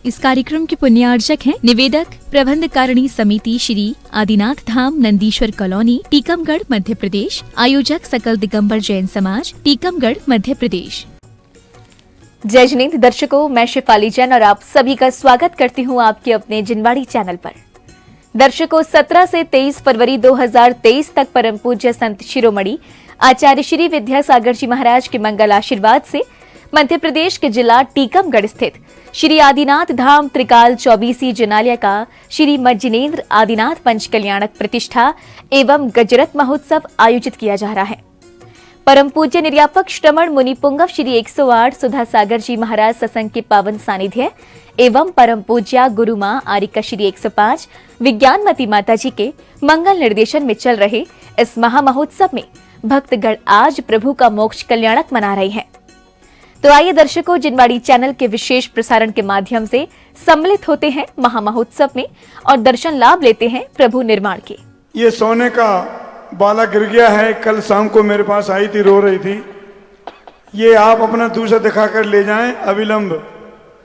इस कार्यक्रम के पुण्यार्चक हैं निवेदक प्रबंध कारिणी समिति श्री आदिनाथ धाम नंदीश्वर कॉलोनी टीकमगढ़ मध्य प्रदेश। आयोजक सकल दिगंबर जैन समाज टीकमगढ़ मध्य प्रदेश। जय जिनेंद्र दर्शकों, मैं शिफाली जैन और आप सभी का स्वागत करती हूं आपके अपने जिनवाड़ी चैनल पर। दर्शकों, 17 से 23 फरवरी 2023 तक परम पूज्य संत शिरोमणि आचार्य श्री विद्यासागर जी महाराज के मंगल आशीर्वाद से मध्य प्रदेश के जिला टीकमगढ़ स्थित श्री आदिनाथ धाम त्रिकाल 24 जिनालय का श्री जिनेंद्र आदिनाथ पंच कल्याणक प्रतिष्ठा एवं गजरत महोत्सव आयोजित किया जा रहा है। परम पूज्य निर्यापक श्रमण मुनि पुंगव श्री 108 सुधा सागर जी महाराज सत्संग के पावन सानिध्य एवं परम पूज्या गुरु मां आरिका श्री 105 विज्ञानमती माता जी के मंगल निर्देशन में चल रहे इस महा महोत्सव में भक्तगण आज प्रभु का मोक्ष कल्याणक मना रहे हैं। तो आइए दर्शकों, जिनवाड़ी चैनल के विशेष प्रसारण के माध्यम से सम्मिलित होते हैं महा महोत्सव में और दर्शन लाभ लेते हैं प्रभु निर्माण के। ये सोने का बाला गिर गया है, कल शाम को मेरे पास आई थी, रो रही थी। ये आप अपना दूसरा दिखाकर ले जाएं अविलंब,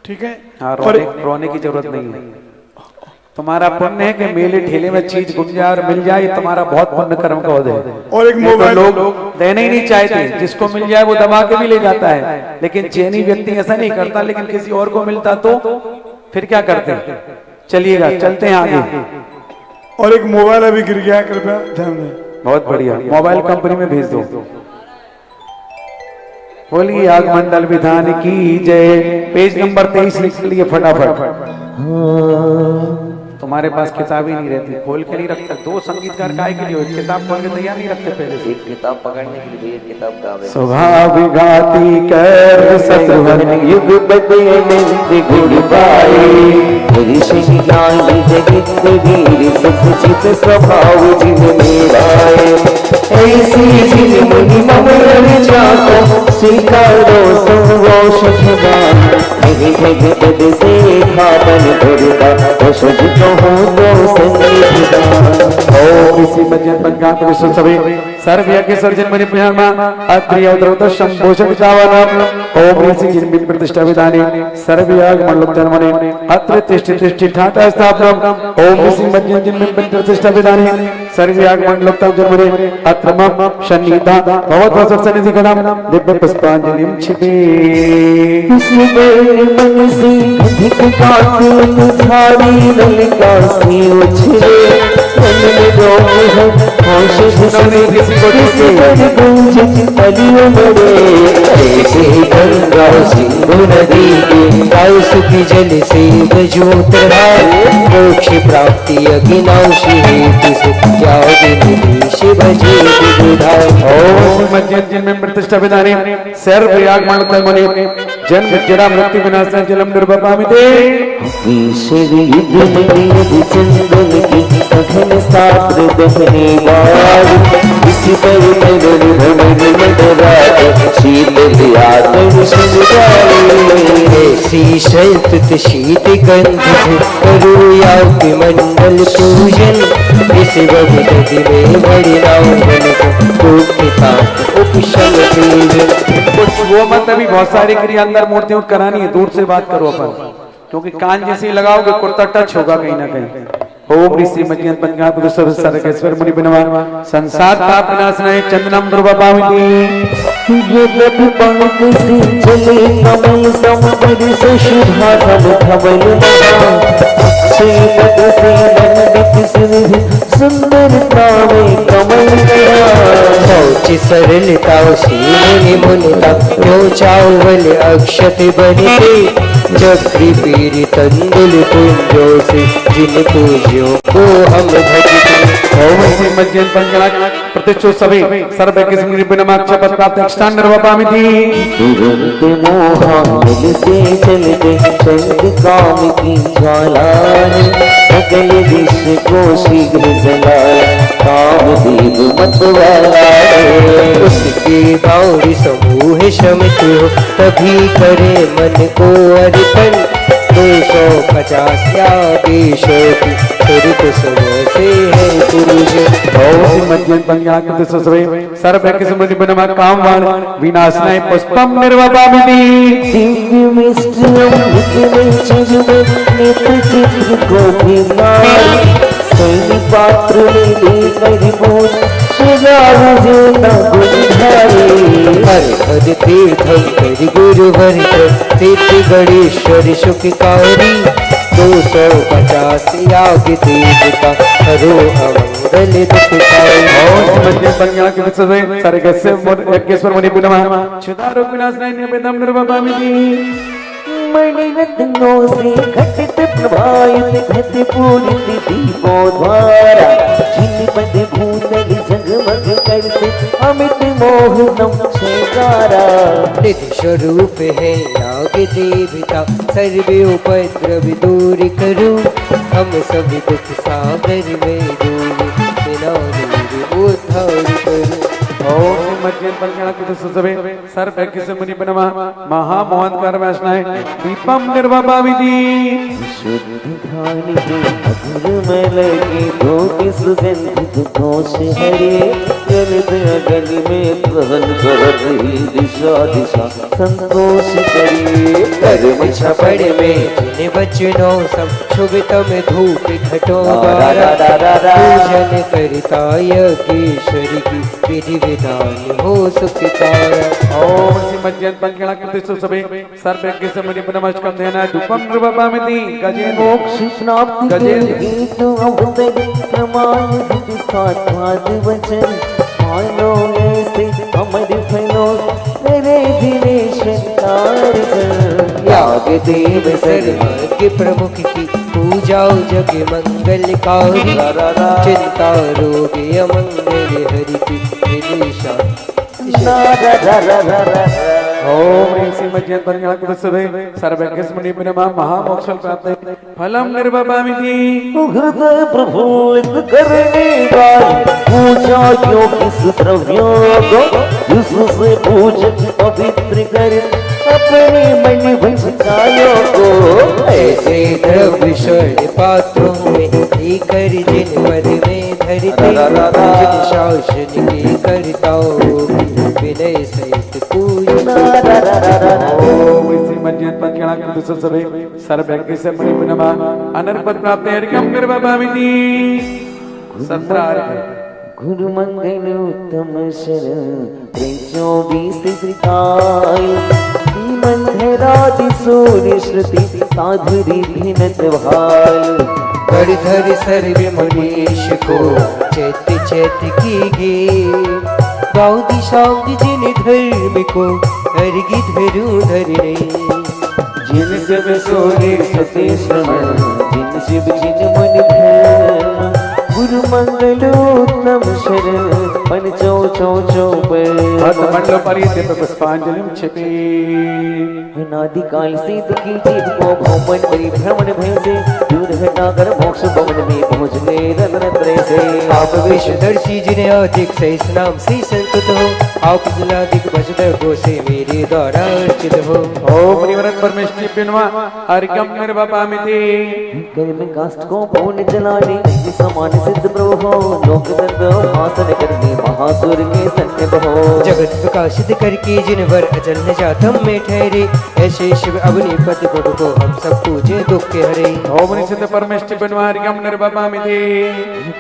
ठीक है? हाँ, रोने की जरूरत नहीं है। तुम्हारा पुण्य है कि मेले ठेले में चीज गुम जाए और मिल जाए, ये तुम्हारा बहुत पुण्य कर्म का उदय है। और एक मोबाइल, तो लोग देने ही नहीं चाहते, जिसको मिल जाए वो दबा के भी ले जाता है, लेकिन चैनी व्यक्ति ऐसा नहीं करता। लेकिन किसी और को मिलता तो फिर क्या करते? चलिएगा, चलते हैं आगे। और एक मोबाइल अभी गिर गया है, कृपया ध्यान दें। बहुत बढ़िया, मोबाइल कंपनी में भेज दो। बोलिए आगमंडल विधान की जय। पेज नंबर 23 लिख लिए फटाफट। तुम्हारे पास किताब ही नहीं रहती, खोल के नहीं रखता। दो संगीतकार काय के लिए किताब खोल के तैयार नहीं रखते पहले से। एक किताब पकड़ने के लिए एक किताब का स्वभाविघाती कर सतुहन युग बदले गुण पाए ऋषि ज्ञान जगत वीर सुख चित स्वभाव जिन मेराए ऐसी जिन मुनि ममर जाको स्वीकारो संवोषवान जगत से खापन करता औषध तो हो तो संगीतदान। ओम इसी मध्यम पंचांत विश्व सभे सर्व यज्ञ सर्जन मणि प्रियमा अत्रिय उद्रवत संभोषण चावनम। ओम इसी जिन प्रतिष्ठा विधाने सर्व याग मंडल जन्मने अत्र तिष्ठि तिष्ठि ठाता स्थापनम। ओम इसी मध्यम जिन प्रतिष्ठा विधाने सर्व याग मंडल जन्मने अत्र मम सन्निधा भवत वसत सन्निधि गणम दिव्य पुष्पांजलिं छिपे। मन से अधिक काके तुझारी ललिता सी उछले मन में रोग है होश सुने किसी गुंजित अलियों बड़े ऐसे गंगा सिंधु नदी के काउसुकी जल से बजोतरा मोक्ष प्राप्ति अगिनाशी हेतु से त्याग शिव जी विधान। ओम मध्यम में प्रतिष्ठा विधाने सर्व याग मंडल मणि जन्म जरा मृत्यु विनाश जलम निर्वपामिते। ईश्वर युग में चंदन की सघन सात्र दहने वार इसी पर नगर भवन मदरात शील यादव सुजाए शीशल शीत गंध से करो यावति मंडल पूजन इस वक्त में बड़ी रावण को पिता उपशम कुछ वो मत, अभी बहुत सारी क्रिया अंदर मूर्तियों करानी है, दूर से बात करो अपन, क्योंकि कान जैसे लगाओगे कुर्ता टच होगा कहीं ना कहीं। ओम ऋषि मज्जन पंचांग सर्वेश्वर मुनि बिनवा संसार ताप विनाशनाय चंदनम दुर्वापामिति। ये प्रभु पंख से चले कमल समुद्र से शुभा धवल श्रीमत से लंबित सिंह सुंदरता में कमल शौच सरलता शील मुनिता क्यों चावल अक्षत बनते जगरी पीर तंदुल कुंजों से जिन पूज्यों को हम भजते। ओम श्री मज्जन पंचांग प्रतिष्ठो सभी सर्व किस्म निपुणमाक्ष पद प्राप्त एक्ष्टान निर्वपामिति। तुरंत मोहानिल से चलते चंद काम की ज्वालाएं सकल विश्व को शीघ्र जलाए कामदेव मतवाला उसके गौरी समूह शमित हो तभी करे मन को अर्पण तो 250 यागेश्वर की स्वरूप से है पुरुष। ओम मध्यम पंचाकृत ससवे सर्व के समृद्धि बनवा कामवान विनाशनाय पुष्पम निर्वपामिति। दिव्य मिष्ट अमृत में चुजमे नेत्र चित्र को भिन्नाई सैनी पात्र में लेकर बोल सजाऊ जोता गुंधारे। हर हर तीर्थम कर गुरुवर तीर्थ गणेश्वर सुखकारी 250 याग देवता हरो अमंगल दुखकारी। ओम मध्यम पंचाकृत ससवे सर्गस्य यज्ञेश्वर मुनि पुनः क्षुधारो विनाशनाय निवेदम निर्वपामिति। मणिरत्नों से घटित प्रभायुत घट पूरित दीपों द्वारा जिन पद भूतल जगमग करते अमित मोहनम छेकारा। निधि स्वरूप है याग देवता सर्वे उपद्रव दूर करो हम सभी दुख सागर में डूबे बिना दूर उद्धार करो। ओम मध्यम पंचाकृत ससवे सर्व के मुनि बनवा महामोहनकार वैष्णव दीपम निर्वपामिति। शुद्ध ध्यान के मधुर में लगे भोग सुगंधित घोष हरे गलत अगल में प्रहन कर रही दिशा दिशा संतोष करिए। कर्म छपड़ में जिन बचनों सब शुभ तम धूप घटो पूजन करता यज्ञेश्वर की विधि विधान हो सुखकार। ओम श्री मध्यम पंचाकृत ससवे सर्व के मुनि नमस्कार देना धूपम निर्वपामिति। गजेन्द्र मोक्ष प्राप्ति के गीत अवतर प्रमाण विधि साध्वाद वचन मानो ऐसे अमर फलो मेरे दिनेश्वर कारगर। याग देव सर्व के प्रमुख की पूजा जग मंगलकारी चिंता रोग अमंगल हरि की विदिशा। ओम श्री मध्यम पंचाकृत ससवे सर्व के मुनि बनवा महामोक्ष प्राप्त फलम निर्वपामिति। हृदय प्रफुल्लित करने वाली पूजा योग्य द्रव्यों को जिससे पूज पवित्र कर अपने मन वंचिताओं को ऐसे द्रव्य स्वर्ण पात्रों में लेकर जिन पद में धरते जिन शासन के करताओं की विनय सहित पूजना। ओम श्री मध्यम पंचाकृत ससवे सर्व के मुनि बनवा अनर्पण प्राप्त हरिकम निर्वपामिति। 17 गुरु मंगल उत्तम शरण प्रेचो 20 त्रिकाल मंधरादि सूर्य श्रुति साधुरी भिनत भाल। गढ़धर सर्व मनीष को चैत्य चैत्य की गे गाँव दिशांग जिन धर्म को हरगी धरू धरने। जिन सब सोने सते श्रवण जिन शिव जिन मन भ्रम गुरु मंगलोत्तम शरण पंचो चौ चौ पर हत मंडल परिदीप पुष्पांजलिम छिपे। अनादि काल से दुखी जीव को भौमन परिभ्रमण भय से दूर हटा कर मोक्ष भवन में पहुँचने रत्न से। आप विश्वदर्शी जिन्हें अधिक सही नाम से संतुत हो आप जलाधिक वसुदेव को से मेरे द्वारा अर्चित हो। ओम मुनिवरन परमेष्टि पिनवा हरिकम निर्वपामिति। कर्म काष्ठ को पूर्ण जलाने समान सिद्ध प्रभु हो लोक तत्व हासन करने महासुर के सन्निभ हो। जगत प्रकाशित करके जिन वर अचल न जातम में ठहरे ऐसे शिव अवनी पति प्रभु को हम सब पूजे दुख के हरे। ओम निसिद्ध परमेष्टि पिनवा हरिकम निर्वपामिति।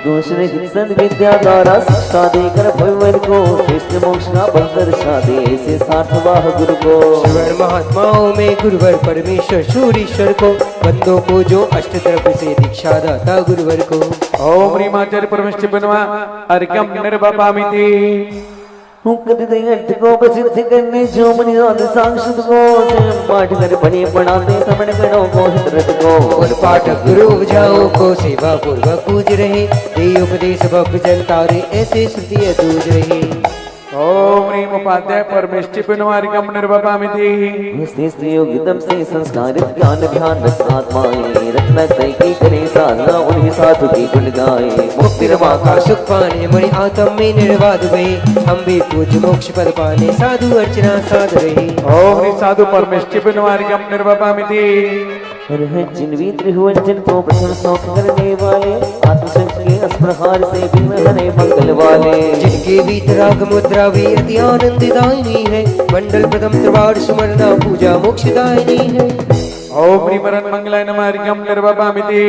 दोष रहित सद विद्या द्वारा शिक्षा देकर भगवान को कृष्ण मोक्ष का बल दर्शा दे ऐसे 60वां गुरु को। शिवर महात्माओं में गुरुवर परमेश्वर सूरीश्वर को बंदों को जो अष्ट द्रव्य से दीक्षा दाता गुरुवर को। ओम रीमाचार्य परमेष्टि पिनवा हरिकम निर्वपामिति। अर्थ को प्रसिद्ध करने जो मनि सांसद को पाठ कर बने पढ़ाते समण करो को हितरत को। और पाठक गुरु जाओ को सेवा पूर्वक पूज रहे दे उपदेश भक्त जनता रे ऐसे श्रुति दूज रहे। ओम रीम उपाध्याय परमेष्टि पिनवा हरिकम निर्वपामिति। योगितम से संस्कारित ज्ञान ध्यान आत्माएं रत्न की करे साधना उन्हीं साधु की गुण गाए। मुक्ति रमा का सुख पाने मुनि आत्म में निर्वाद भय हम भी पूज मोक्ष पद पाने साधु अर्चना साध रहे। ओम री साधु परमेष्टि पिनवा हरिकम निर्वपामिति। जिनवी त्रिभुवन जिनको प्रथम सौख करने वाले आत्मशक्ति के अस्प्रहार से भी हरे मंगल वाले जिनके भीतराग मुद्रा भी अति आनंददायिनी है मंडल प्रथम त्रिवार सुमरना पूजा मोक्षदायिनी है। ओम प्रीमरन मंगलाय नमः हरिकम निर्वपामिति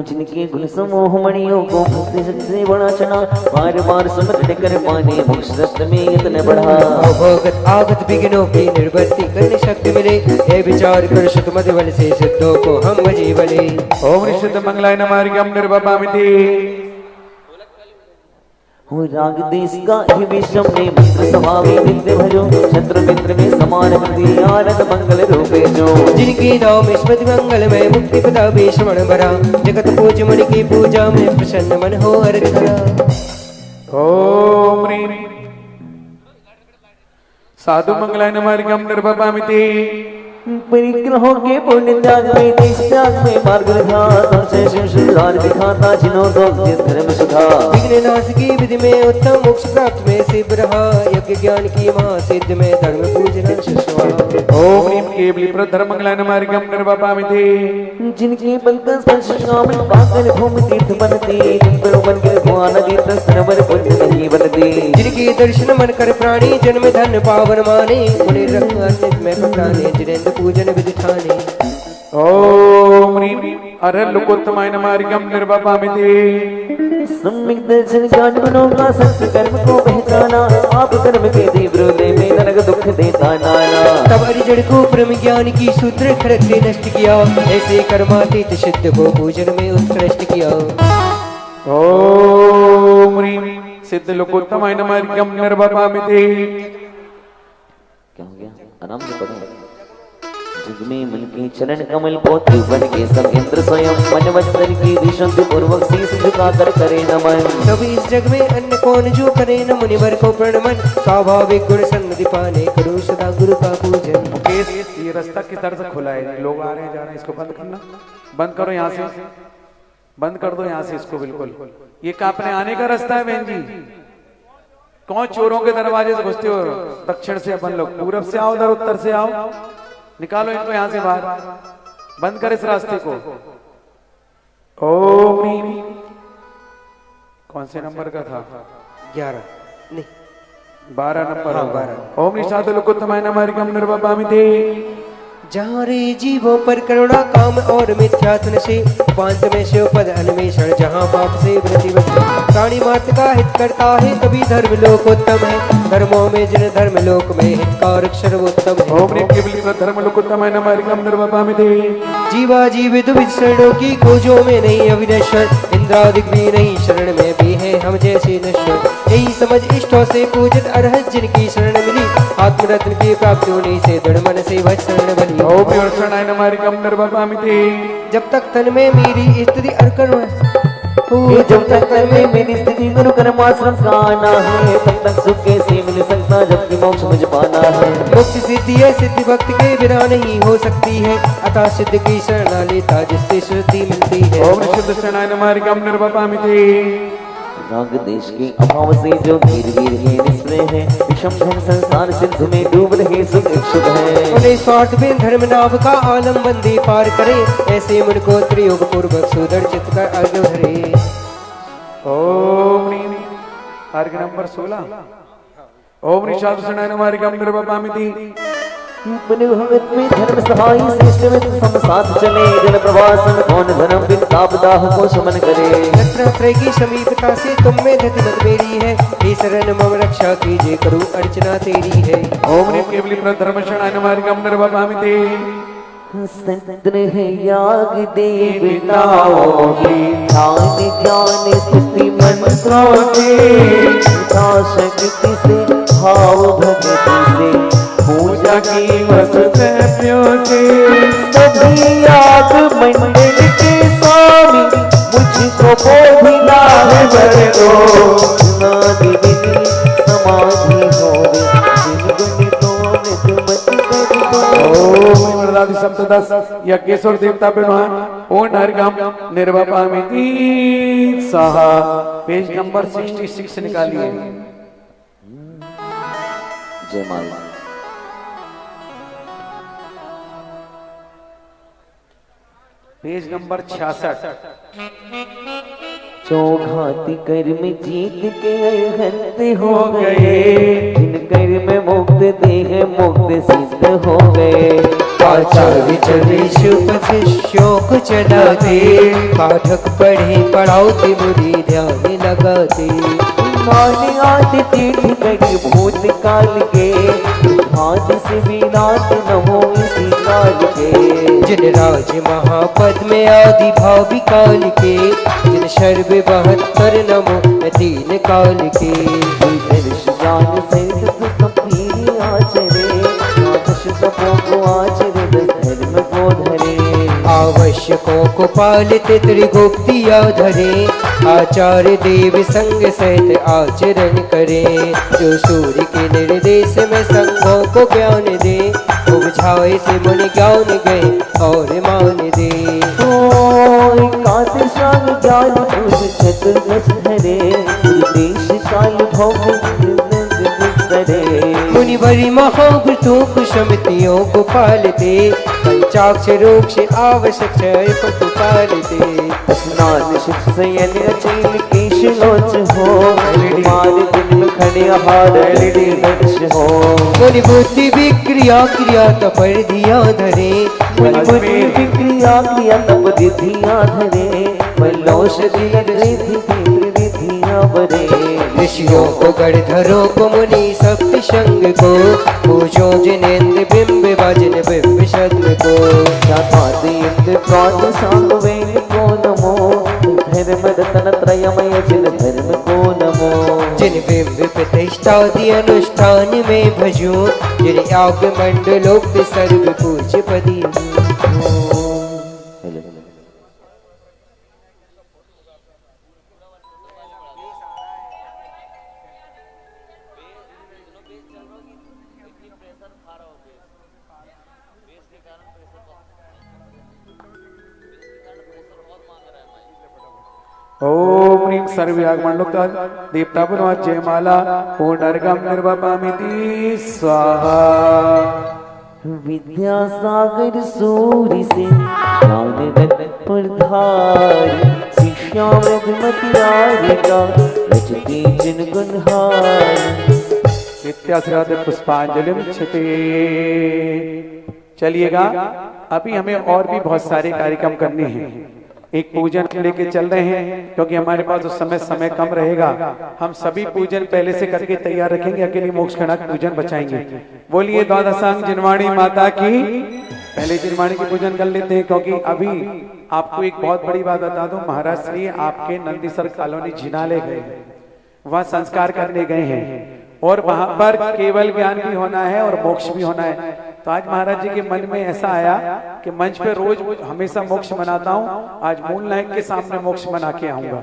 जिनके गुण समूह मणियों को भक्ति से बड़ा चना बार बार सुमरण कर पाने मोक्ष रत्न में यत्न बढ़ा अवगत आगत विघ्नों की निर्वर्ती करने शक्ति मिले हे विचार कर शुद्ध मध्य बल से सिद्धों को हम भजे बले। ओम निषिद्ध मंगलाय नमः हरिकम निर्वपामिति हो राग देश का ही विषम ने मित्र स्वभावी नित्य भजो शत्रु मित्र में समान प्रति आनंद मंगल रूपे जो जिनके नाम स्मृति मंगल में मुक्ति पदा विश्रमण भरा जगत पूज मणि की पूजा में प्रसन्न मन हो हर धरा। ओम ह्रीं साधु मंगलाय नमः हरिकम निर्वपामिति परिग्रहों के पुण्य त्याग में देश त्याग में मार्ग दिखाता सुधार दिखाता जिनो धर्म सुधा विघ्न नाश की विधि में उत्तम मोक्ष प्राप्त में सिद्ध रहा यज्ञ ज्ञान की महासिद्ध में धर्म पूजन शिष्वा। ओम ह्रीं केवली प्रधर मंगलाय नमः हरिकम निर्वपामिति जिनके बल का स्पर्श शामिल पाकर भूमि तीर्थ बनती जिन बन के भुआ नदी तस्वर पुण्य नहीं बनती जिनके दर्शन मन कर प्राणी जन्म धन पावन माने उन्हें रंग में पकड़ाने जिनेन्द्र पूजन विधि ठाने। ओम ह्रीं अरे लोकोत्तमाय नमः हरिकम निर्वपामिति सम्यक दर्शन ज्ञान गुणों का सत्य कर्म को पहचाना आप कर्म के तीव्र में नरक दुख देता नाना तब अरिजन को परम ज्ञान की सूत्र खड़क से नष्ट किया ऐसे कर्मातीत सिद्ध को पूजन में उत्कृष्ट किया। ओम ह्रीं सिद्ध लोकोत्तमाय नमः हरिकम निर्वपामिति क्या हो गया आराम से पढ़ो जुग में मन के चरण कमल पोत बन के सब इंद्र स्वयं मन वचन की विशुद्ध पूर्वक शीश झुकाकर करे नमन तब इस जग में अन्य कौन जो करे न मुनिवर को प्रणमन स्वाभाविक गुण सन्निधि पाने करो सदा गुरु का पूजन। मुकेश ये रास्ता किस तरह से खुला है लोग आ रहे हैं जा रहे हैं इसको बंद करना बंद करो यहाँ से बंद कर दो यहाँ से इसको बिल्कुल ये अपने आने का रास्ता है बहन जी कौन चोरों के दरवाजे से घुसते हो दक्षिण से अपन लोग पूरब से आओ उधर उत्तर से आओ निकालो इनको यहां से बाहर बंद कर इस रास्ते को। ओम ह्रीं कौन से नंबर का था 11 नहीं 12 नंबर हाँ, होगा। 12 ओम निषाद लोकोत्तमाय नमः हरिकम निर्वपामिति जहाँ रे जीवों पर करुणा काम और मिथ्यात्वन से उपांत में शिव पद अन्वेषण जहाँ पाप से प्रतिबद्ध प्राणी मात्र का हित करता है तभी धर्म लोक उत्तम है धर्मों में जिन धर्म लोक में हितकारक सर्वोत्तम है। ओम ह्रीं केवली धर्म लोकोत्तमाय नमः हरिकम निर्वपामिति जीवा जीवित शरणों की खोजों में नहीं अविनश्वर इंद्रादिक भी नहीं शरण में भी है हम जैसे नश्वर यही समझ इष्टों से पूजित अरहत जिनकी शरण मिली आत्मरत्न की प्राप्ति होने से दृढ़ मन से वह शरण बनी। ओम प्रियर्षणाय नमः हरिकम निर्वपामिति जब तक तन में मेरी स्थिति अर्कण जब तक तन में मेरी स्थिति गुरु कर्माश्रम का आना है तब तक सुख कैसे मिल सकता जबकि मोक्ष मुझे पाना है। मोक्ष सिद्धि है सिद्धि भक्त के बिना नहीं हो सकती है अतः सिद्ध की शरण लेता जिससे शुद्धि मिलती है। ओम निषिद्धनाय नमः हरिकम निर्वपामिति राग देश के अभाव से जो वीर वीर है निस्पृह है विषम धन संसार सिंधु में डूब रहे सुख इच्छुक है उन्हें स्वार्थ में धर्म नाभ का आलम बंदी पार करे ऐसे मन को त्रियोग पूर्वक सुदृढ़ चित्त कर अर्घ धरे। ओम ह्रीं अर्घ नंबर 16 ओम निषादनाय नमः हरिकम निर्वपामिति भगवत में धर्म सहाय श्रेष्ठ में सम साथ चले जन प्रवासन कौन धर्म बिन तापदाह को शमन करे रत्नात्रय की समीपता से तुम में धति मत मेरी है हे शरण मम रक्षा कीजिए करूं अर्चना तेरी है। ओम ह्रीं केवली प्रधर्मशणाय नमः हरिकम निर्वपामिति संतन है याग देवताओं की ध्यान ज्ञान स्तुति मंत्रों से शक्ति से भाव भक्ति से पूजा की वसुदेव्यों से सभी याद मंडल के स्वामी मुझको बोधिला है बर दो समाधि विधि समाधि होवे जिन गणितों ओम वरदादि सप्तदश यज्ञेश्वर देवता पे ओम हरिकम निर्वपामिति सहा पेज नंबर 66 निकालिए। जय माता पेज नंबर 66। चौघाती कर में जीत के अरहंत हो गए, जिन कर में मुक्त देह मुक्त सिद्ध हो गए। आचार्य चले शुभ शिष्यों को चलाते, पाठक पढ़े पढ़ाते मुनि ध्यान लगाते। माने आदि तीर्थ करी भूत काल के, हाथ से विनाश न हो इसी काल के। जिन राज महापद में आदि भावी काल के, जिन शर्व 72 नमो तीन काल के। दर्श ज्ञान सहित दुख पीरी आचरे, आदर्श तपों को आचरे धर्म को धरे। आवश्यकों को पालित त्रिगुप्तिया धरे, आचार्य देव संग सहित आचरण करे। जो सूर्य के निर्देश में संघों को ज्ञान दे, उपझाए से मुनि ज्ञान गए और मान दे। एकादशांग ज्ञान पुरुष चतुर्दश धरे, देश काल भोग मुनि बड़ी महाव्रतों को समितियों को पालते, पंचाक्षरों से आवश्यक क्षय को पालते। स्नान शिक्षयन अचैल केश लोच हो, मार दिन में खड़े हार दर्श हो। मुनि बुद्धि विक्रिया क्रिया तपर दिया धरे, मुनि बुद्धि विक्रिया क्रिया तप दिया धरे। मल्लौषधि रिधिया बरे, ऋषियों को गणधरों को मुनि सप्त संग को, पूजो जिनेन्द्र बिंब भजन बिंब शब्द को। इंद्र प्राण सांग वेद को नमो, धर्म रतन त्रयमय जिन धर्म को नमो। जिन बिंब प्रतिष्ठादि अनुष्ठान में भजो, जिन याग मंडलोक्त सर्व पूज पदी। ओम ह्रीं सर्वयागमंडलोक्ता दीप्तापुर्वा जयमाला पुनर्गम निर्वपामिति स्वाहा। विद्यासागर सूरि से ज्ञान रत्न धारी, शिष्या मतियारिका रचती जिन गुणहारी। इत्याश्राद पुष्पांजलिम छिपे। चलिएगा, अभी हमें और भी बहुत सारे कार्यक्रम करने हैं। एक पूजन लेके चल रहे हैं, क्योंकि हमारे पास उस समय कम रहेगा। हम सभी पूजन पहले से करके तैयार रखेंगे, अकेले मोक्ष खड़क पूजन बचाएंगे। बोलिए द्वादशांग जिनवाणी माता की। पहले जिनवाणी की पूजन कर लेते हैं, क्योंकि अभी आपको एक बहुत बड़ी बात बता दूं, महाराज श्री आपके नंदीसर कॉलोनी जिनाले गए, वहां संस्कार करने गए हैं, और वहां पर केवल ज्ञान भी होना है और मोक्ष भी होना है। तो आज महाराज जी के मन में ऐसा आया कि मंच पे रोज हमेशा मोक्ष मनाता हूँ, आज मूल नायक के सामने मोक्ष मना के आऊंगा।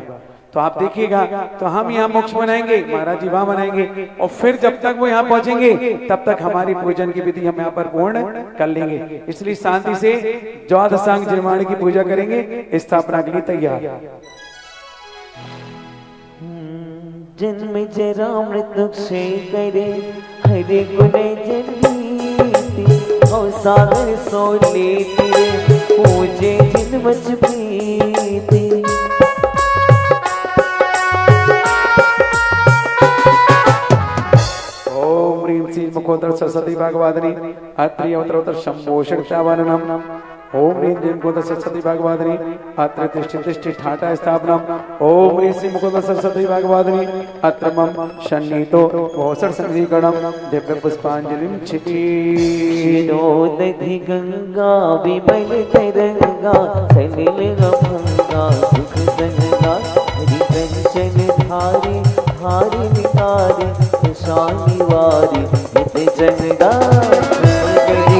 तो आप देखिएगा, तो हम यहाँ मोक्ष मनाएंगे, महाराज जी वहां मनाएंगे, और फिर जब तक वो यहाँ पहुंचेंगे तब तक हमारी पूजन की विधि हम यहाँ पर पूर्ण कर लेंगे। इसलिए शांति से द्वादशांग जिनवाणी की पूजा करेंगे, स्थापना के लिए तैयार। जन्म जरा मृत्यु क्षय करे, हरे गुण जन्मीति। और सागर सो लेती रे, पूजे जिन मच प्रीति। ओम ह्रीं श्रीं मुखोदर सरस्वती भागवदनी अत्रि अवतरोत्तर शंभोषणतावननम। ओम ह्रीं श्रीं मुखोदर सरस्वती भागवदनी अत्र तिष्ठि तिष्ठि ठाटा स्थापनम। ओम ह्रीं श्रीं मुखोदर सरस्वती भागवदनी अत्र मम सन्नीतो घोषण संगीकरणम दिव्य पुष्पांजलिम क्षिति। क्षीरोदधि गंगा विमल तरंगा, सलिल भंगा सुख संगा। हरि कंचन धारी धारी निकारी, शानी वारी नित जनगा।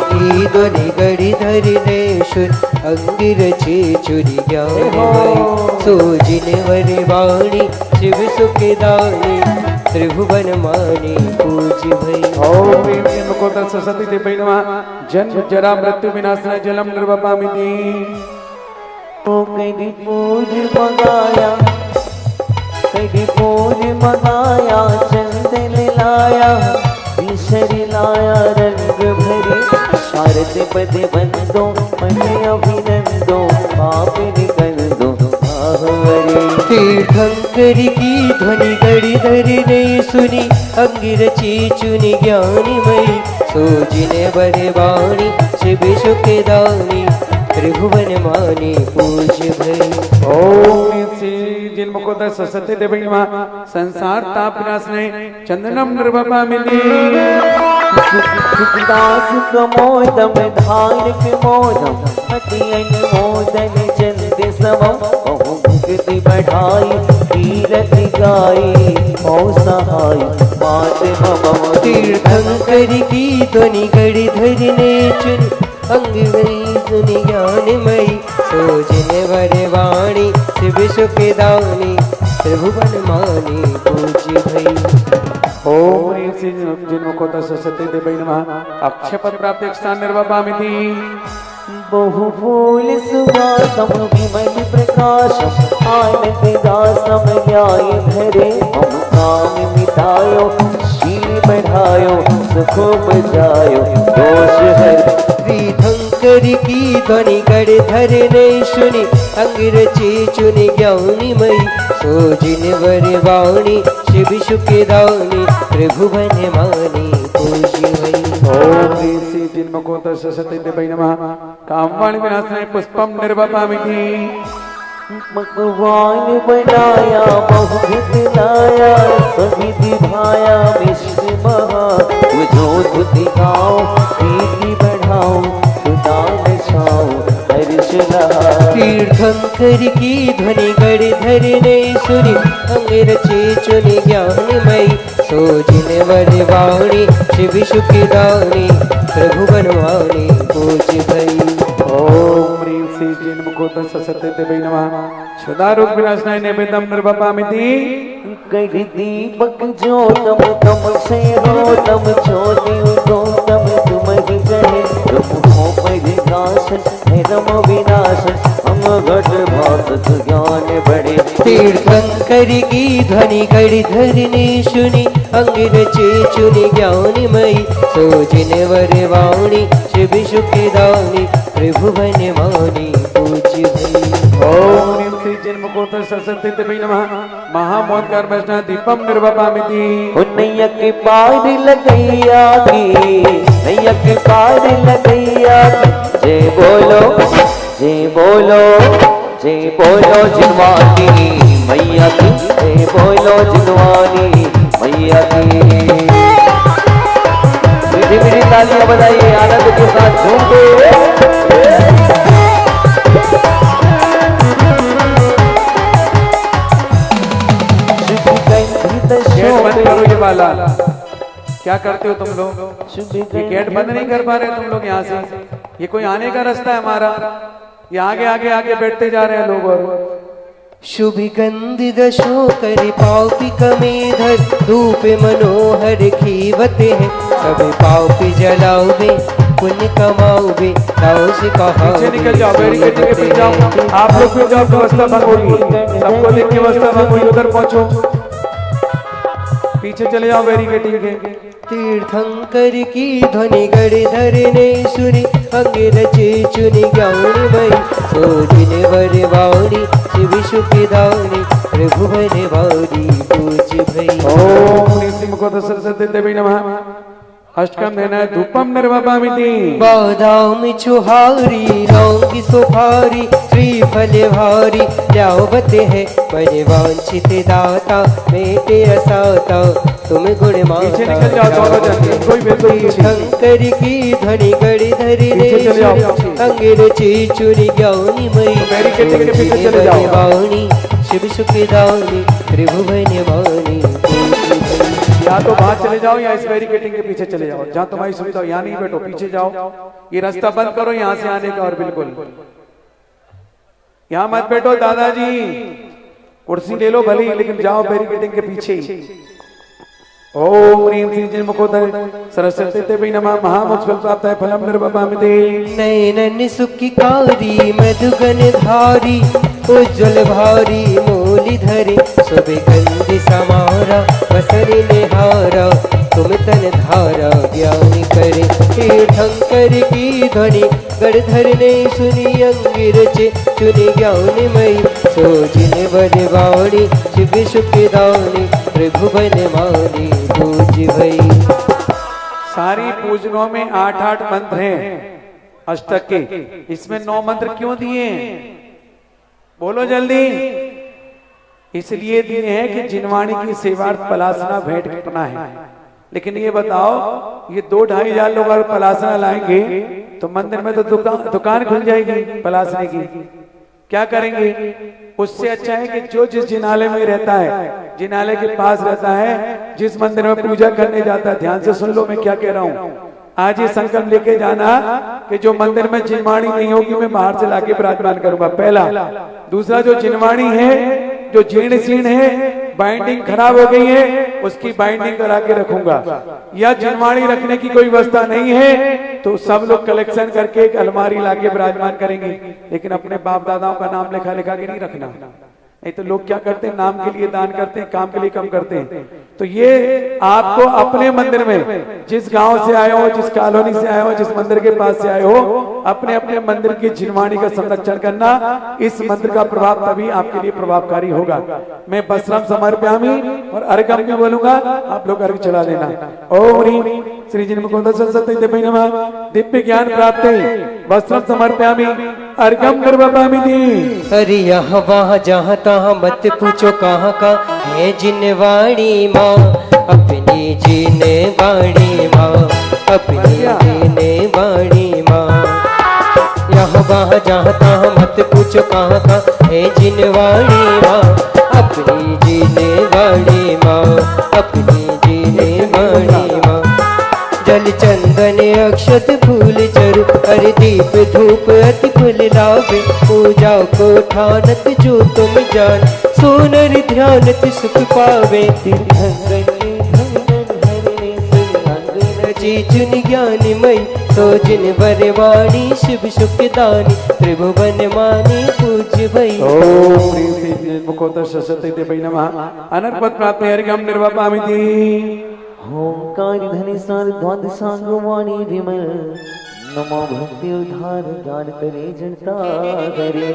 की ध्वनि गढ़ी धरने सुन, अंगिर छे चुरी ज्ञान। सोजिन वर वाणी शिव सुखदानी, त्रिभुवन मानी पूज भई। ओम ह्रीं श्रीं मुखोदर सरस्वती देवै नमः। जन्म जरा मृत्यु विनाशनाय जलम निर्वपामिति। ओ करी पूज मंगाया, करी पूज मंगाया, चंदन लाया, बिसर लाया रंग भरे। भारत पद बंदो मन अभिनंदो पाप निकंदो आह्वरे तीर्थंकर की ध्वनि गड़ी धरने सुनी अंगिरची चुनि ज्ञानिमयी सोजिने बरे वाणी शिव सुखे दानी त्रिभुवन मानी पूज्य भई। ओम श्री जिनमुखोदर सरस्वती देवी नमः। संसार ताप विनाशने चंदनम निर्वपामिनी दास कमोदम धारक मोदम अतियन मोदन चंद समम बहु भक्ति बढ़ाई तीरथ गाई ओ सहाय मात मम तीर्थंकर की ध्वनि गड़ी धरने चुन अंगिरची सुनि ज्ञानमयी सोजिने बरे वाणी शिव सुखे दानी त्रिभुवन मानी पूज्य भई। ओम ह्रीं श्री जिनमुखोदर सरस्वती देवी नमः। अक्षयपद प्राप्त एक स्थान निर्वपामिनी बहु फूल सुवासम विमल प्रकाशम आनंद दासम न्याय धरे हम काम मिटायो शील बढ़ायो सुख बजायो दोष हर तीर्थंकर की ध्वनि गड़ धरने सुनि अंगिरची चुनि ज्ञानिमयी सोजिन वर वाणी शिव सुखे दानी त्रिभुवन मानी पूज्य भई। ओम ह्रीं श्री जिनमुखोदर सरस्वती देवी नमः। कामवाणी विनाशने पुष्पम निर्वपामिनी भगवान बनाया बहुविध लाया सभी भाया विश्व महा जो दिखाओ प्रीति बढ़ाओ सुदान छाओ हर्ष रहा। तीर्थंकर की ध्वनि गड़ धरने सुनि अंगिरची चुनि ज्ञानमयी सोजिन वर वाणी शिव सुखे दानी त्रिभुवन मानी पूज्य भई। ओम ह्रीं श्री जिनमुखोदर सरस्वती देवी नमः। क्षुधारोग विनाशनाय नैवेद्यम निर्वपामिनी कर दीपक ज्योतम तम से रोतम ज्योति गौतम तुम ही कहे तुम हो परिकाशन धर्म विनाशन हम घट भासत ज्ञान बड़े। तीर्थंकर की ध्वनि गड़ धरने सुनि अंगिरची चुनि ज्ञानमयी सोजिन वर वाणी शिव सुखे दानी त्रिभुवन मानी पूज्य भई। ओम ह्रीं श्री जिनमुखोदर सरस्वती देवी नमः। महामोदकार वैष्णव दीपम निर्वपामिनी नैया के पार लगैया की नैया के पार लगैया की जय बोलो जय बोलो जय बोलो जिनवानी मैया की जय बोलो जिनवानी मैया की। मीठी मीठी तालियां बजाइए आनंद के साथ झूम के। गेट बंद करो ये वाला। क्या करते हो तुम लोग? ये गेट बंद नहीं कर पा रहे तुम लोग यहाँ से। ये कोई आने का रास्ता है हमारा। ये आगे आगे आगे बैठते जा रहे हैं लोग। और शुभ गंधि दशो कर पापी कमेधर धूप मनोहर खीवते हैं सब पापी जलाओगे पुण्य कमाओगे ताओ से कहा। पीछे निकल जाओ, बैरिकेड के पीछे जाओ। आप लोग भी जाओ, व्यवस्था भंग होगी। सबको देख के व्यवस्था भंग हुई, उधर पहुंचो। पीछे चले जाओ बैरिकेडिंग के। तीर्थंकर की ध्वनि गड़ धरने सुनि अंगिरची चुनि ज्ञानमयी सोजिन वर वाणी शिव सुखे दानी त्रिभुवन मानी पूज्य भई। ओम ह्रीं श्री मुखोदर सरस्वती देवी नमः। अष्टकम देना है धूपम निर्वपामिनी बादाम छुहारी लौंगी सुपारी श्रीफल भारी ल्यावते है परिवांछित दाता बेटे रसाता तुम गुण पीछे निकल जाओ दोनों जन। कोई बिल्कुल शंकर की ध्वनि गड़ी धरने अंगिरची चुनि ज्ञानमयी बैरिकेड के पीछे चले जाओ। वाणी शिव सुखे दानी त्रिभुवन मानी पूज्य भई। या तो बाहर चले जाओ या इस बैरिकेडिंग के पीछे चले जाओ, जहाँ तुम्हारी सुविधा हो। यहाँ नहीं बैठो, पीछे जाओ। ये रास्ता बंद करो यहाँ से आने का। और बिल्कुल यहाँ मत बैठो दादाजी, कुर्सी ले लो भली, लेकिन जाओ बैरिकेडिंग के पीछे। ओम ह्रीं श्री जिनमुखोदर सरस्वती देवी नमः। महामोक्ष फल प्राप्त है फलम निर्वपामिनी नयनन सुखकारी मधुगन धारी उज्ज्वल भारी मूली धरे सुभिगंधि समारा बसरी निहारा तुम तन धारा ज्ञानी करे तीर्थंकर की ध्वनि गणधर ने सुनी अंगिर चे चुनि ज्ञानमयी सो जिन बलवाणी शिव सुखदानी त्रिभुवन मानी पूज भई। सारी पूजनों में 8-8 मंत्र हैं अष्टक के, इसमें 9 मंत्र क्यों दिए हैं? बोलो जल्दी। इसलिए दिए हैं कि जिनवाणी की सेवार्थ पलासना भेंट करना है। लेकिन ये बताओ, ये 2-2.5 हजार लोग अगर पलासना लाएंगे तो मंदिर में तो दुकान खुल जाएगी पलासने की। क्या करेंगे? उससे अच्छा है कि जो जिस जिनालय में रहता है, जिनालय के पास रहता है, जिस मंदिर में पूजा करने जाता है, ध्यान से सुन लो मैं क्या कह रहा हूँ। आज ये संकल्प लेके जाना कि जो मंदिर में जिनवाणी नहीं होगी मैं बाहर से लाके विराजमान करूंगा, पहला। दूसरा, जो जिनवाणी है, जो जीर्ण शीर्ण है, बाइंडिंग खराब हो गई है, उसकी बाइंडिंग करा के रखूंगा। या जिनवाणी रखने की कोई व्यवस्था नहीं है तो सब लोग कलेक्शन करके एक अलमारी लाके विराजमान करेंगे, लेकिन अपने बाप दादाओं का नाम लिखा लिखा के नहीं रखना। नहीं तो लोग क्या करते हैं, नाम के लिए दान करते हैं, काम के लिए कम करते हैं। तो ये आपको अपने मंदिर में, जिस गांव से आए हो, जिस कॉलोनी से आए हो, जिस मंदिर के पास से आए हो, अपने अपने मंदिर की जिनवाणी का संरक्षण करना। इस मंत्र का प्रभाव तभी आपके लिए प्रभावकारी होगा। मैं वस्त्रम समर्पयामि और अर्घ्यम भी बोलूंगा, आप लोग अर्घ्य चढ़ा देना। ओम ह्रीं श्री जिनमुकुंद सरस्वती देवी नमः। दिव्य ज्ञान प्राप्ति वस्त्रम समर्पयामि अर्घ्यम निर्वपामि। अरे यहाँ वहाँ जहाँ तहाँ मत पूछो कहाँ का है जिनवाणी माँ, अपनी जिनवाणी माँ, अपनी जिनवाणी माँ। यहाँ वहाँ जहाँ तहाँ मत पूछो कहाँ का है जिनवाणी माँ, अपनी जिनवाणी माँ, अपनी जिनवाणी माँ। जल चंदन अक्षत फूल चरु हरि दीप धूप अति फल लावे, पूजा को ठानत जो तुम जान, सोनर ध्यानत सुख पावे। जी चुन ज्ञानमयी तो जिन बरवाणी शिव सुखदानी त्रिभुवन मानी पूज्य भई। ओम ह्रीं श्री जिनमुकुंद सरस्वती देवी नमः। अनर्पद प्राप्त अर्घ्यम निर्वपामि। ओंकार धनि सार द्वादशांग वाणी विमल, नमो भक्ति उद्धार ज्ञान करे जनता करे।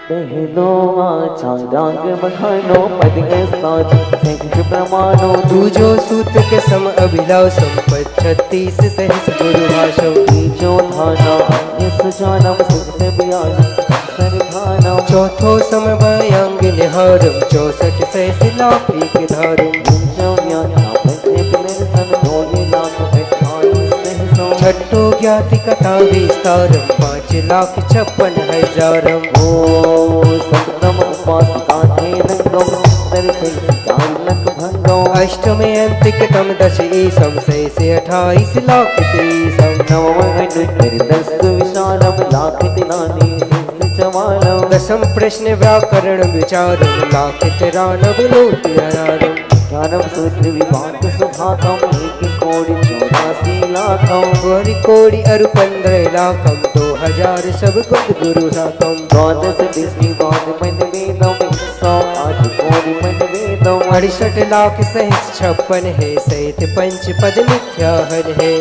पहलो आचारांग बखानो पद अस्ताद संख प्रमाणो, दूजो सूत्र के सम अभिलाव संपत 36 सहस गुरु भाषव। तीजो धाना यस जानम सुख बयान सरभानम, चौथो समवायांग निहारम 64 सहस लाख एक धारम। छठो ज्ञाति कथा विस्तारम 5,56,000। ओ सप्तम उपासिका थे रंगम दर्शे 4 लाख भंगम। अष्टमे अंतिकतम 10 ईसम से 28 लाख 30। नवम दस विशालम लाख तिलानी चवालम। दसम प्रश्न व्याकरण विचारम लाख 93 लोक यारम। ज्ञानम सूत्र विभाग सुभाकम 1 कोटि 84 लाखम। गौरी कोड़ी अरु 15 लाखम 2000 सब गुप्त गुरु साकम। द्वादश दृष्टि बाद मन वेदम 108 कोटि मन वेदम। 68 लाख सहस 56 है सहित पंच पद मिथ्याहन है।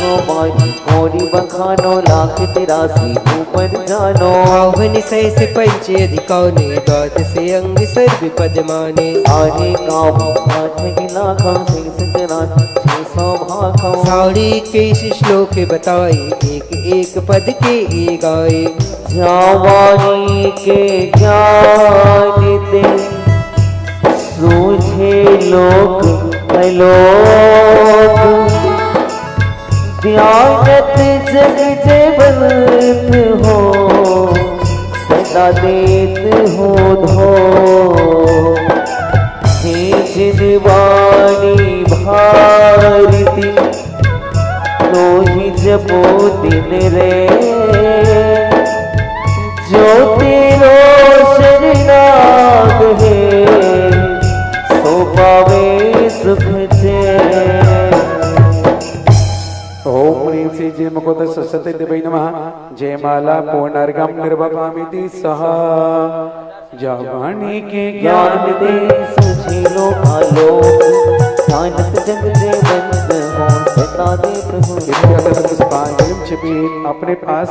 122 कोटि बखानो लाख 83 ऊपर जानो। 52 सहस पंच अधिकाने द्वादश अंग सर्व पद माने। आने काम 8 लाखम शेष 600 भाखम। साड़ी के श्लोक बताए एक एक पद के ए गाए। जावानी के ज्ञान दे सूझे लोक अलोक, ध्यानत जग जीवंत हो सदा देत हो धो। हे जिनवाणी भारती तो ही जपो दिन रे, जो तेरो शरणागत है सो पावे सुख चैन। ओम ह्रीं श्री जिनमुकुंद सरस्वती देवी नमः। जयमाला पूर्णार्घ्यम निर्वपामि। सह जावाणी के ज्ञान दे सुझे लो आलोक, ध्यानत जग जीवंत हो बतला दे प्रभु। अपने पास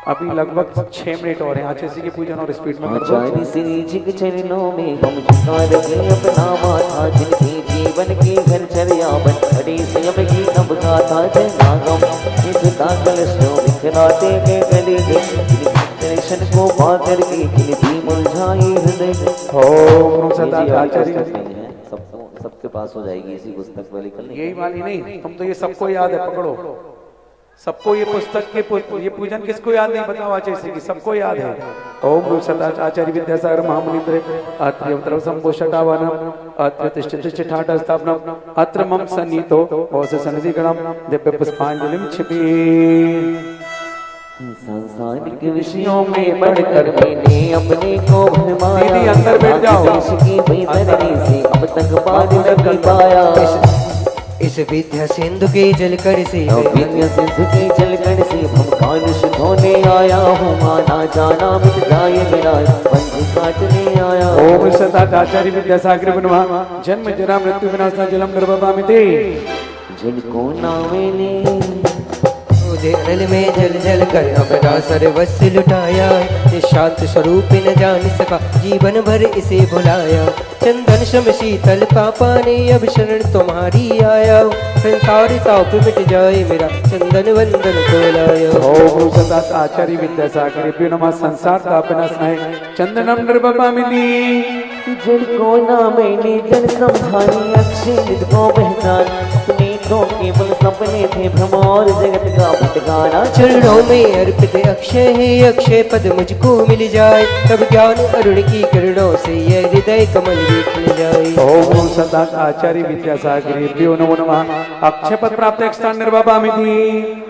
अभी लगभग 6 मिनट और हैं। आचार्य की पूजन और स्पीड में कर दो। आचार्य श्री जी के चरणों में हम झुका रखे अपना माथा, जिनके जीवन की घर चर्या बन खड़ी से अब की नब गाथा जनागम इस दाखल शो दिखलाते के गले के दर्शन को पा करके जिनकी मुरझाई हृदय। ओम सदा आचार्य सबके पास हो जाएगी इसी पुस्तक वाली कल। यही वाली नहीं, तुम तो ये सबको याद है, पकड़ो सबको ये पुस्तक के ये पूजन किसको याद नहीं बताओ आचार्य की, सबको याद है। ओम सदा आचार्य विद्यासागर महामुनिंद्र अत्र अवतरव संभोषटावन अत्र तिष्ठति चिठाट स्थापनम अत्र मम सन्नीतो ओस सन्निधि गणम दिव्य पुष्पांजलिम छिपी। सांसारिक विषयों में बढ़कर मैंने अपने को भरमाया, दीदी अंदर बैठ जाओ। देश की बेदरदी से अब तक पार नहीं पाया। इस विद्या सिंधु के जलकर से विद्या सिंधु के जलकर से भमकान धोने आया हूँ, माना जाना मिट जाए मेरा पंथ काटने आया। ओम सदा आचार्य विद्यासागर बनवा जन्म जरा मृत्यु विनाशना जलम गर्भपामिते। जिनको नावेले अनल में जल जल कर अपना सर्वस्व लुटाया, इस शांत स्वरूप न जान सका जीवन भर इसे भुलाया। चंदन शम शीतल पापा ने अब शरण तुम्हारी आया, संसार ताप मिट जाए मेरा चंदन वंदन को लाया। ओम सदा आचार्य विद्यासागर नमः संसार ताप नाशनाय चंदनम निर्वपामिनी। जिनको ना मैंने जन संभाली अक्षय निध को बहकान, अपने तो केवल सपने थे भ्रम और जगत का भटकाना। चरणों में अर्पित अक्षय है अक्षय पद मुझको मिल जाए, तब ज्ञान अरुण की किरणों से यह हृदय कमल भी खिल जाए। ओम सदा आचार्य विद्यासागर नमो नमः अक्षय पद प्राप्त स्थान निर्वपामिनी।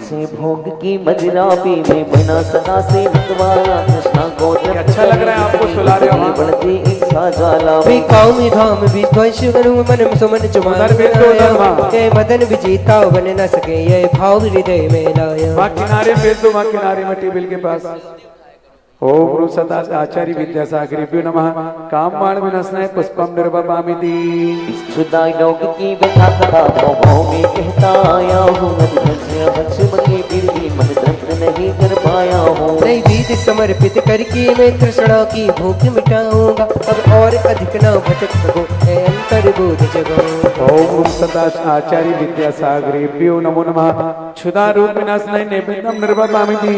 से भोग की मदिरा पी में बना सदा से मतवाला, कृष्णा को अच्छा लग रहा है आपको सुला रहे हो। बढ़ती इच्छा ज्वाला वे काम धाम विध्वंस करूं मन सुमन चुमाया, मदन विजेता बन न सके यह भाव हृदय में लाया। वहाँ किनारे भेज दो, वहाँ किनारे में टेबल के पास। ओम गुरु सदा आचार्य विद्यासागर नमः कामबाण विनश्नय पुष्पम निर्वपामिति। क्षुदा योग की व्यथा कथा भाव में कहता आया हूँ, फिर भी मन तृप्त नहीं कर पाया हूँ। नई बीत समर्पित करके मैं तृष्णा की भूख मिटाऊंगा, अब और अधिक न भटक सको अंतर बोध जगाऊंगा। ओम सदा आचार्य विद्यासागर नमो नमः क्षुदा रूप विनाशनय नैवेद्यम निर्वपामिति।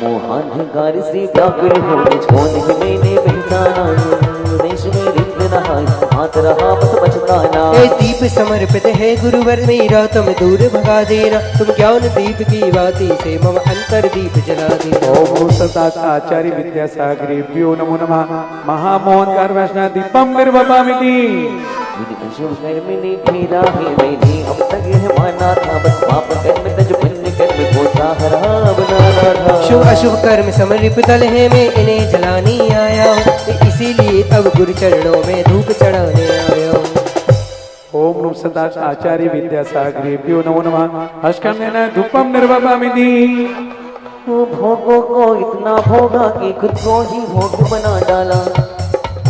मोहांधकार से व्याकुल हो मुझको नहीं मैंने पहचाना, देश में रिंद रहा हाथ रहा बस बचताना। ए दीप समर्पित है गुरुवर मेरा, तुम दूर भगा देना, तुम ज्ञान दीप की बाती से मम अंतर दीप जला देना। ओम सदा आचार्य विद्यासागर नमो नमः महामोहनकार वैष्णव दीपम निर्वपामिति। शुभ कर्म ने फेरा है मैंने अब तक यह माना था, बस पाप कर्म तज पुण्य कर्म को सहारा बनाना था। शुभ अशुभ कर्म समर्पित दल है मैं इन्हें जलाने आया हूँ, इसीलिए अब गुरु चरणों में धूप चढ़ाने आया हूँ। ओम नमः सदा आचार्य विद्यासागर नमो नमः अष्टकंदेन धूपम निर्वपामिति। भोगों को इतना भोगा कि खुद को ही भोग बना डाला,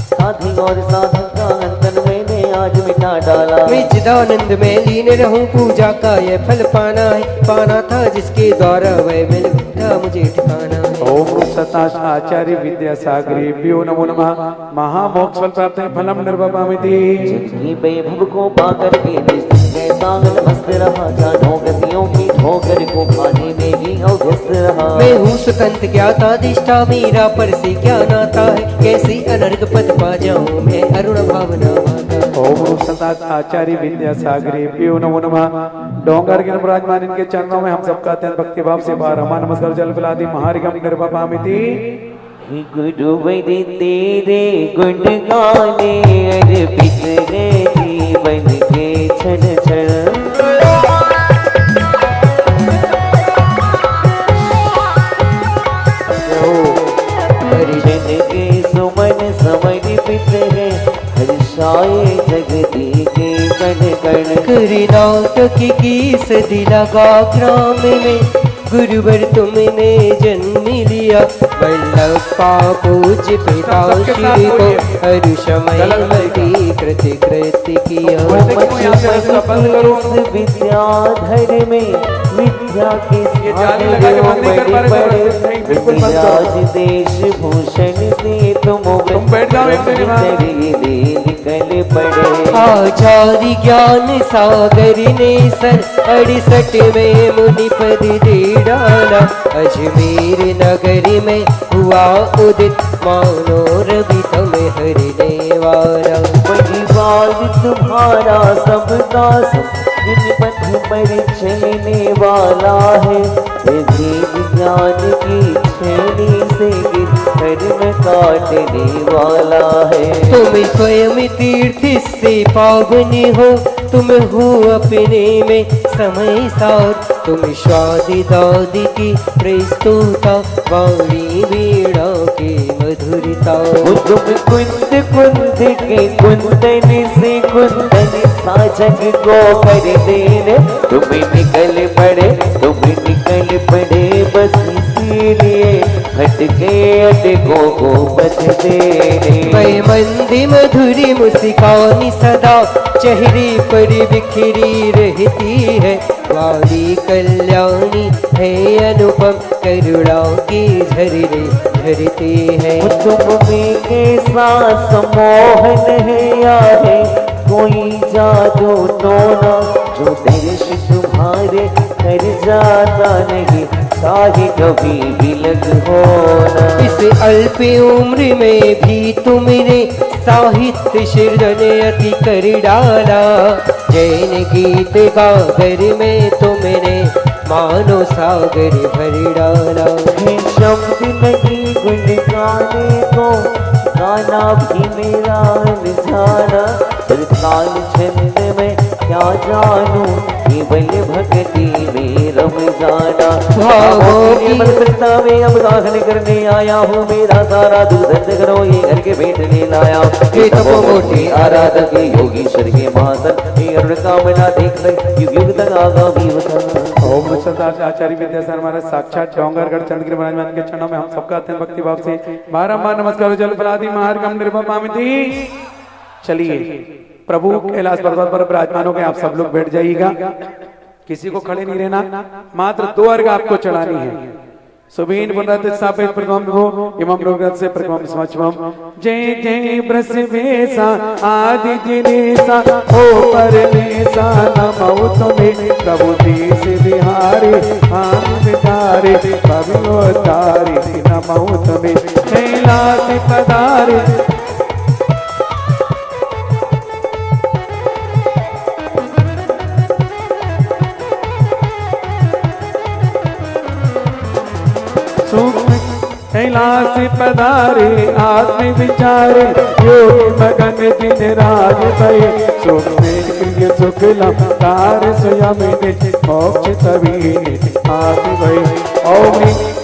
साधी और साधक का अंतर मैंने आज मिटा डाला। मैं चिदानंद में लीन रहूं, पूजा का ये फल पाना है, पाना था जिसके द्वारा वह मिल बैठा मुझे ठिकाना है। ओम सदा आचार्य विद्यासागर नमो नमः महामोक्ष फल प्राप्त फलम निर्वपामिति। जिनकी वैभव को पाकर के सागल मस्त रहा, जानो गतियों की ठोकर को खाने में भी अभ्यस्त रहा। मैं हूँ स्वतंत्र ज्ञाता दिष्टा, मेरा पर से क्या नाता है, कैसी अनर्ग पद पा जाऊं मैं अरुण भावना माता। ओम सदा आचार्य विद्यासागर नमो नमः डोंगर के विराजमान इनके चरणों में हम सबका अत्यंत भक्ति भाव से बार हमान नमस्कार जल पिलादी महारिगम निर्वपामिति। गुरु वैद्य तेरे गुण गाने अर्पित रे जीवन के क्षण क्षण। हरिजन के सुमन समर्पित है, हर्षाए जगती के कण कण। नाटक की सदी लगा ग्राम में, गुरुवर तुमने जन्म लिया। किया। वल्लभा पूज्य पिता श्री को हर्षमय मति कृति कृति किया। विद्याधर में विद्या के राज देश भूषण से तुम बैठ जाओ एक निकल पड़े। आचार्य ज्ञान सागर ने सन 68 में मुनि पद दे डाला। अजमेर नगरी में हुआ उदित मानो रवि तुम्हें हरने वाला। परिवार तुम्हारा सबका जिन पथ पर चलने वाला है। ज्ञान की छेनी से धर्म काटने वाला है। तुम स्वयं तीर्थ से पावनी हो, तुम हो अपने में समय साथ। तुम शादी दादी की प्रस्तुता, वाणी वीणा की मधुरता। तुम कुंद कुंद के कुंदन से कुंदन साजन को कर देने। तुम निकल पड़े बस इसीलिए हटके अटकों को बच देने। वह मंदी मधुरी मुस्कान सदा चेहरे पर बिखरी रहती है। वाली कल्याणी है अनुपम, करुणा की झरने झरती है। तुम में कैसा सम्मोहन है या है कोई जादू टोना, जो दर्श तुम्हारे कर जाता नहीं चाहे कभी भी लग होना। इस अल्प उम्र में भी तुमने साहित्य सृजन अति कर डाला। जैन गीत गागर में तुमने मानो सागर भर डाला। शब्द नहीं गुण गाने को गाना भी मेरा जाना। ताल छंद में क्या जानूं केवल भक्ति में रम जाना। बलकता में अब दाखिल करने आया हूँ, मेरा सारा दूध करो ये घर के भेंट ले लाया। मोटी आराधक योगीश्वर के महासन ये अरुण कामना देख ले युग युग तक आगामी वतन। ओम सदाचार्य आचार्य विद्यासागर महाराज साक्षात डोंगरगढ़ चंद्रगिरी महाराज के चरणों में हम सबका अत्यंत भक्ति भाव से बारंबार नमस्कार। जल फलादि मार्गम निर्भमामिति। चलिए प्रभु कैलाश पर्वत पर विराजमान हो गए, आप सब लोग बैठ जाइएगा, किसी को खड़े नहीं रहना। मात्र 2 अर्घ आपको चढ़ानी है। सुबीन पुनरत स्थापित प्रगम हो इमं लोकत से प्रगम समचमम। जय जय ब्रस वेसा आदि जिनेसा हो परमेसा नमो तुम्हें। प्रभु देश बिहारी आनंद धारे पविलोतारी नमो तुम्हें। कैलाश पधारे कैलाश पधारे आत्म विचारे योग मगन दिन राज भय। सुख प्रिय सुख लमकार स्वयं मोक्ष तभी आदि भय। ओम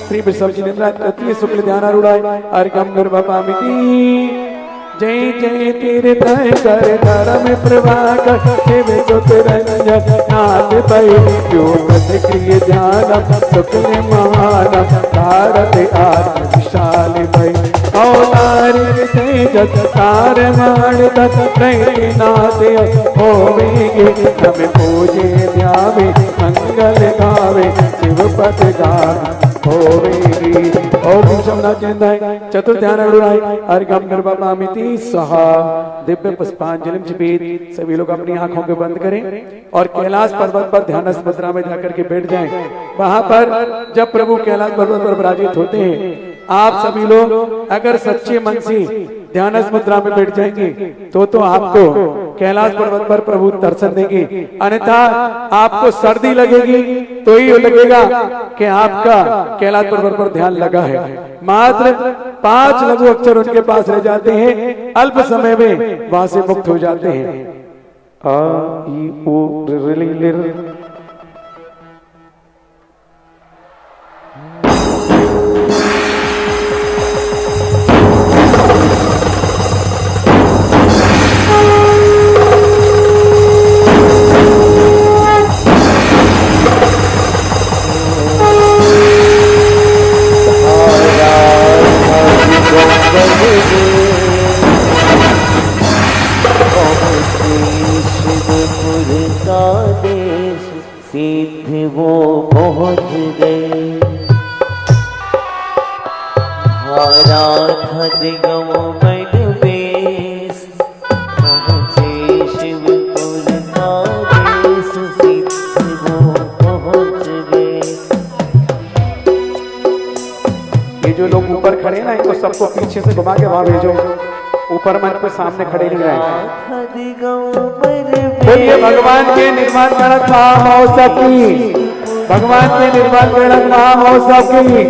श्री विसर्जन तृतीय शुक्ल ध्यान रूढ़ाय अर्घम निर्भपामिति। जय जय तीर्थ कर धर्म प्रभाकर शिव सुत रंजन नाथ भय। योग क्रिय ध्यानम शुक्ल महानम भारत आत्म विशाल भय। अवतारी तेजस तार मान तत् नाथ होवेगे। नम पूजे ध्यावे मंगल गावे शिव पद गावे होवेगी। ओम शमना चंदाय चतुर्थ ध्यान रूढ़ाय अर्घम निर्भपामिति स्वाहा। दिव्य पुष्पांजलि छिपेत। सभी लोग अपनी आंखों को बंद करें और कैलाश पर्वत पर ध्यानस्थ मुद्रा में जाकर के बैठ जाएं। वहां पर जब प्रभु कैलाश पर्वत पर विराजित होते हैं, आप सभी लोग अगर सच्चे मन से ध्यानस्थ मुद्रा में बैठ जाएंगे तो आपको कैलाश पर्वत पर प्रभु दर्शन देंगे। अन्यथा आपको सर्दी लगेगी तो ही लगेगा कि आपका कैलाश पर्वत पर ध्यान लगा है। मात्र 5 लघु अक्षर उनके पास रह जाते हैं, अल्प समय में वहां से मुक्त हो जाते हैं। आ ई उ रिलिर। सिद्ध वो पहुंच गए। हारा था दिगंबर वेश, पहुंचे शिवपुर का देश, सिद्ध वो पहुंच गए। ये जो लोग ऊपर खड़े ना, इनको सबको पीछे से घुमा के वहां भेजो। ऊपर मंच पे सामने खड़े नहीं रहे। बोलिए भगवान के निर्माण कारणक महामहोत्सव की, भगवान के निर्माण कारणक महामहोत्सव की,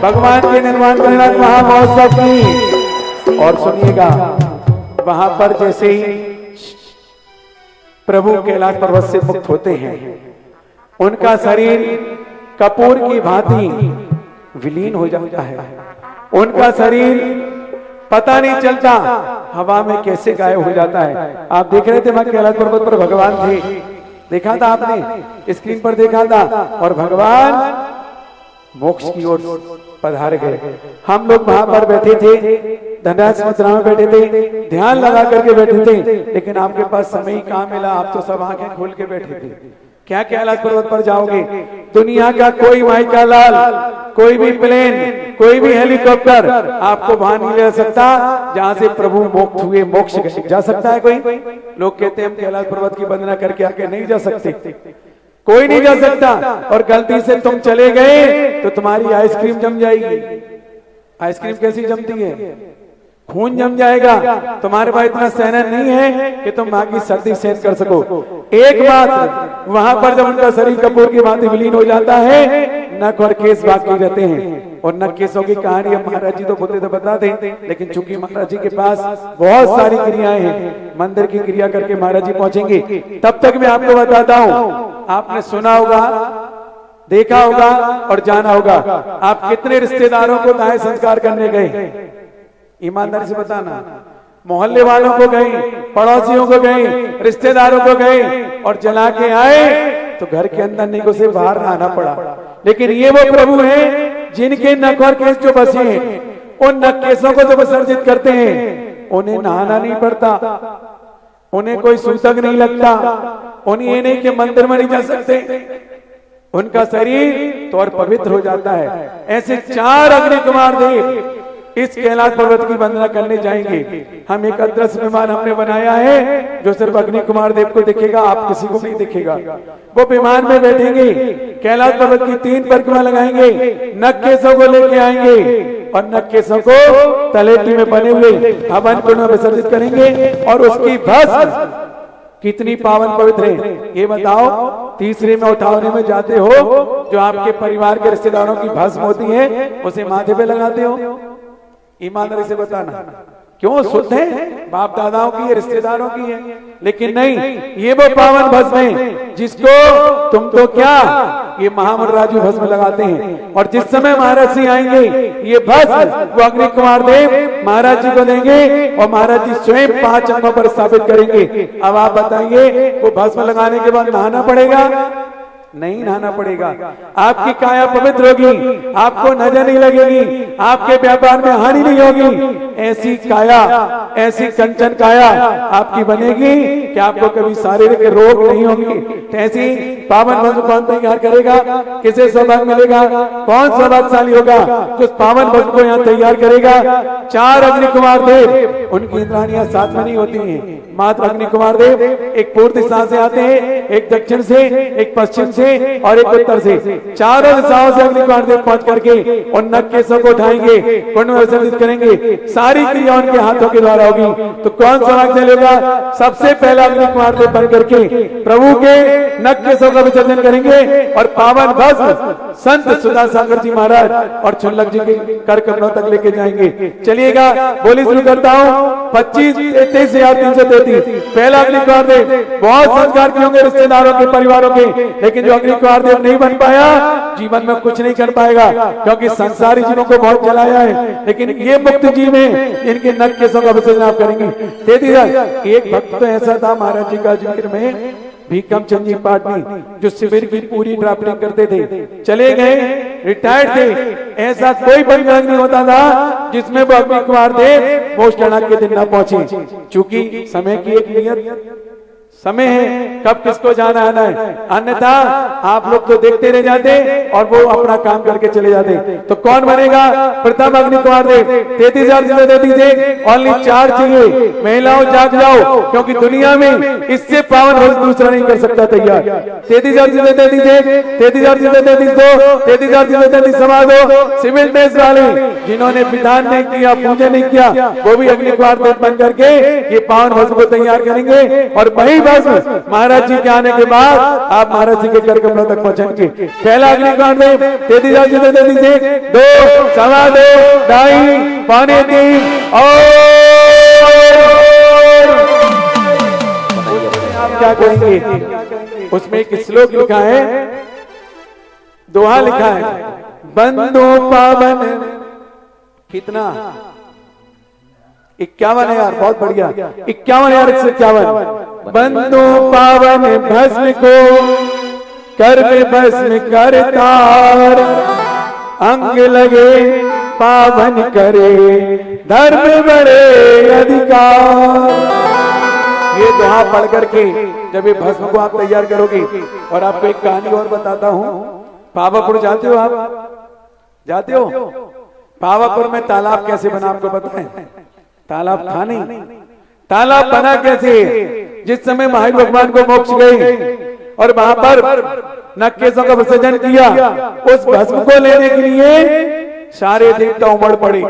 भगवान के निर्माण कारणक महामहोत्सव की। और सुनिएगा, वहां पर जैसे ही प्रभु कैलाश पर्वत से मुक्त होते हैं, उनका शरीर कपूर की भांति विलीन हो जाता है। उनका शरीर पता नहीं चलता हवा में कैसे गायब हो जाता है। आप देख रहे थे, मैं कैलाश पर्वत पर भगवान थे, देखा था आपने, स्क्रीन पर देखा था, और भगवान मोक्ष की ओर पधार गए। हम लोग वहां पर बैठे थे, धनराज मुद्रा में बैठे थे, ध्यान लगा करके बैठे थे, लेकिन आपके पास समय ही कहां मिला। आप तो सब आंखें खोल के बैठे थे। क्या कैलाश पर्वत पर जाओगे? दुनिया का कोई माई का लाल, कोई भी प्लेन, कोई भी हेलीकॉप्टर आपको वहां नहीं ले सकता जहां से प्रभु मुक्त हुए, मोक्ष गए। जा सकता है कोई? लोग कहते हैं हम कैलाश पर्वत की वंदना करके आके नहीं जा सकते। कोई नहीं जा सकता। और गलती से तुम चले गए तो तुम्हारी आइसक्रीम जम जाएगी। आइसक्रीम कैसी जमती है? खून जम जाएगा। तुम्हारे पास इतना सहना नहीं है कि तुम वहां की सर्दी सहन कर सको। एक बात, वहां पर जब उनका शरीर कपूर की भांति विलीन हो जाता है, नख और केस बाकी रहते हैं। और नख केसों की कहानी अब महाराज जी तो बोलते तो बताते, लेकिन चूंकि महाराज जी के पास बहुत सारी क्रियाएं हैं, मंदिर की क्रिया करके महाराज जी पहुंचेंगे। तब तक मैं आपको बताता हूं, आपने सुना होगा, देखा होगा और जाना होगा। आप कितने रिश्तेदारों को दाह संस्कार करने गए? ईमानदारी से बताना। मोहल्ले वालों को गए, पड़ोसियों को गए, रिश्तेदारों को गए, और जला के आए तो घर के अंदर नहीं घुसे, बाहर आना पड़ा। लेकिन ये वो प्रभु हैं जिनके नख और केस जो बसे हैं, उन नख केसों को जो विसर्जित करते हैं, उन्हें नहाना नहीं पड़ता, उन्हें कोई सूतक नहीं लगता, उन्हें ये नहीं कि मंदिर में नहीं जा सकते, उनका शरीर तो और पवित्र हो जाता है। ऐसे 4 अग्नि कुमार देव इस कैलाश पर्वत की वंदना करने जाएंगे। हम एक अदृश्य विमान हमने बनाया है जो सिर्फ अग्नि कुमार देव को दिखेगा, आप किसी को नहीं दिखेगा। वो विमान में बैठेंगे, कैलाश पर्वत की 3 परिक्रमा लगाएंगे, नख केसों को लेके आएंगे और नख केसों को तलेटी में बने हुए हवन कुंड में विसर्जित करेंगे। और उसकी भस्म कितनी पावन पवित्र है ये बताओ। तीसरे में उठाने में जाते हो, जो आपके परिवार के रिश्तेदारों की भस्म होती है उसे माथे पे लगाते हो। ईमानदारी से बताना, क्यों? शुद्ध है, बाप दादाओं की है, रिश्तेदारों की है। लेकिन नहीं, ये वो पावन भस्म है जिसको तुम तो क्या, ये महामंडराजू भस्म लगाते हैं। और जिस समय महाराज जी आएंगे, ये भस्म वो अग्नि कुमार देव महाराज जी को देंगे और महाराज जी स्वयं 5 अंगों पर स्थापित करेंगे। अब आप बताइए, वो भस्म लगाने के बाद नहाना पड़ेगा? नहीं नहाना पड़ेगा। आपकी काया पवित्र होगी, आपको नजर नहीं लगेगी, आपके व्यापार में हानि नहीं होगी। ऐसी काया, ऐसी कंचन काया आपकी बनेगी कि आपको कभी शारीरिक रोग नहीं होंगे। ऐसी पावन भस्म कौन तैयार करेगा? किसे सौभाग्य मिलेगा? कौन सौभाग्यशाली होगा जो उस पावन भस्म को यहाँ तैयार करेगा? 4 अग्नि कुमार देव, उनकी इंद्राणियां साथ में नहीं होती हैं। मात्र अग्नि कुमार देव एक पूर्व दिशा से आते हैं, एक दक्षिण से, एक पश्चिम से और एक उत्तर से। 4 दिशाओं से अग्नि कुमार देव पहुंच करके उन नख केसों को उठाएंगे, कुंड में विसर्जित करेंगे। सारी क्रिया उनके हाथों के द्वारा होगी। तो कौन सौभाग्यशाली होगा? सबसे पहला अग्नि कुमार देव बन करके प्रभु के नख केसों का विसर्जन करेंगे और पावन भस्म संत सुधा सागर जी महाराज और छुल्लक जी के कर कमलों तक लेके जाएंगे। चलिएगा, बोली शुरू करता हूँ। 25,33,333 पहला अग्नि कुमार देव। बहुत संस्कार किए होंगे रिश्तेदारों के, परिवारों के, लेकिन जो अग्नि कुमार देव नहीं बन पाया, जीवन में कुछ नहीं कर पाएगा, क्योंकि संसारी जीवों को बहुत जलाया है। लेकिन ये मुक्त जीव हैं, इनके नख केसों का विसर्जन आप करेंगे। एक भक्त तो ऐसा था महाराज जी का अजमेर में, भीकम चंद जी पाटनी, जो शिविर की पूरी ड्राफ्टिंग करते थे, चले गए, रिटायर्ड थे। ऐसा कोई बंधन नहीं होता था जिसमें वो अग्नि कुमार देव मोक्ष के दिन न पहुंचे। चूंकि समय की एक नियत, समय है कब किसको जाना आना है, अन्यथा आप लोग तो देखते रह जाते और वो अपना काम करके चले जाते। तो कौन बनेगा प्रथम अग्नि कुमार देव? 33,000 जितने दे दीजिए, ओनली 4 चाहिए। महिलाओं जाग जाओ, क्योंकि दुनिया में इससे पावन रस दूसरा नहीं कर सकता। तैयार 33,000 जितने दे दीजिए, 33,000 जितने दे दीजिए, 33,000 जितने दे दीजिए। समा दो सिविल ड्रेस वाले जिन्होंने विधान नहीं किया, पूजा नहीं किया, वो भी अग्नि कुमार देव बन करके ये पावन भस्म को तैयार करेंगे। और वही महाराज जी के आने के बाद आप महाराज जी के कर कमलों तक पहुंचेंगे। पहला अग्नि कुमार देव 33,000 जितने दे दीजिए, 2, सवा 2, 2.5, पौने 3 और आप क्या करेंगे? उसमें एक श्लोक लिखा है, दोहा लिखा है, बंदो पावन कितना 51 है यार, बहुत बढ़िया 51,151। बंदो पावन भस्म को कर में भस्म करतार, अंग लगे पावन करे धर्म बड़े अधिकार। ये दोहा पढ़ करके जब ये भस्म को आप तैयार करोगे। और आपको एक कहानी और बताता हूं। पावापुर जाते हो आप? जाते हो? पावापुर में तालाब कैसे बना आपको पता है? तालाब था नहीं, तालाब बना कैसे? जिस समय महावीर भगवान को मोक्ष गए और वहां पर नक्केशों का विसर्जन किया, उस भस्म को लेने के लिए सारे देवता उमड़ पड़े,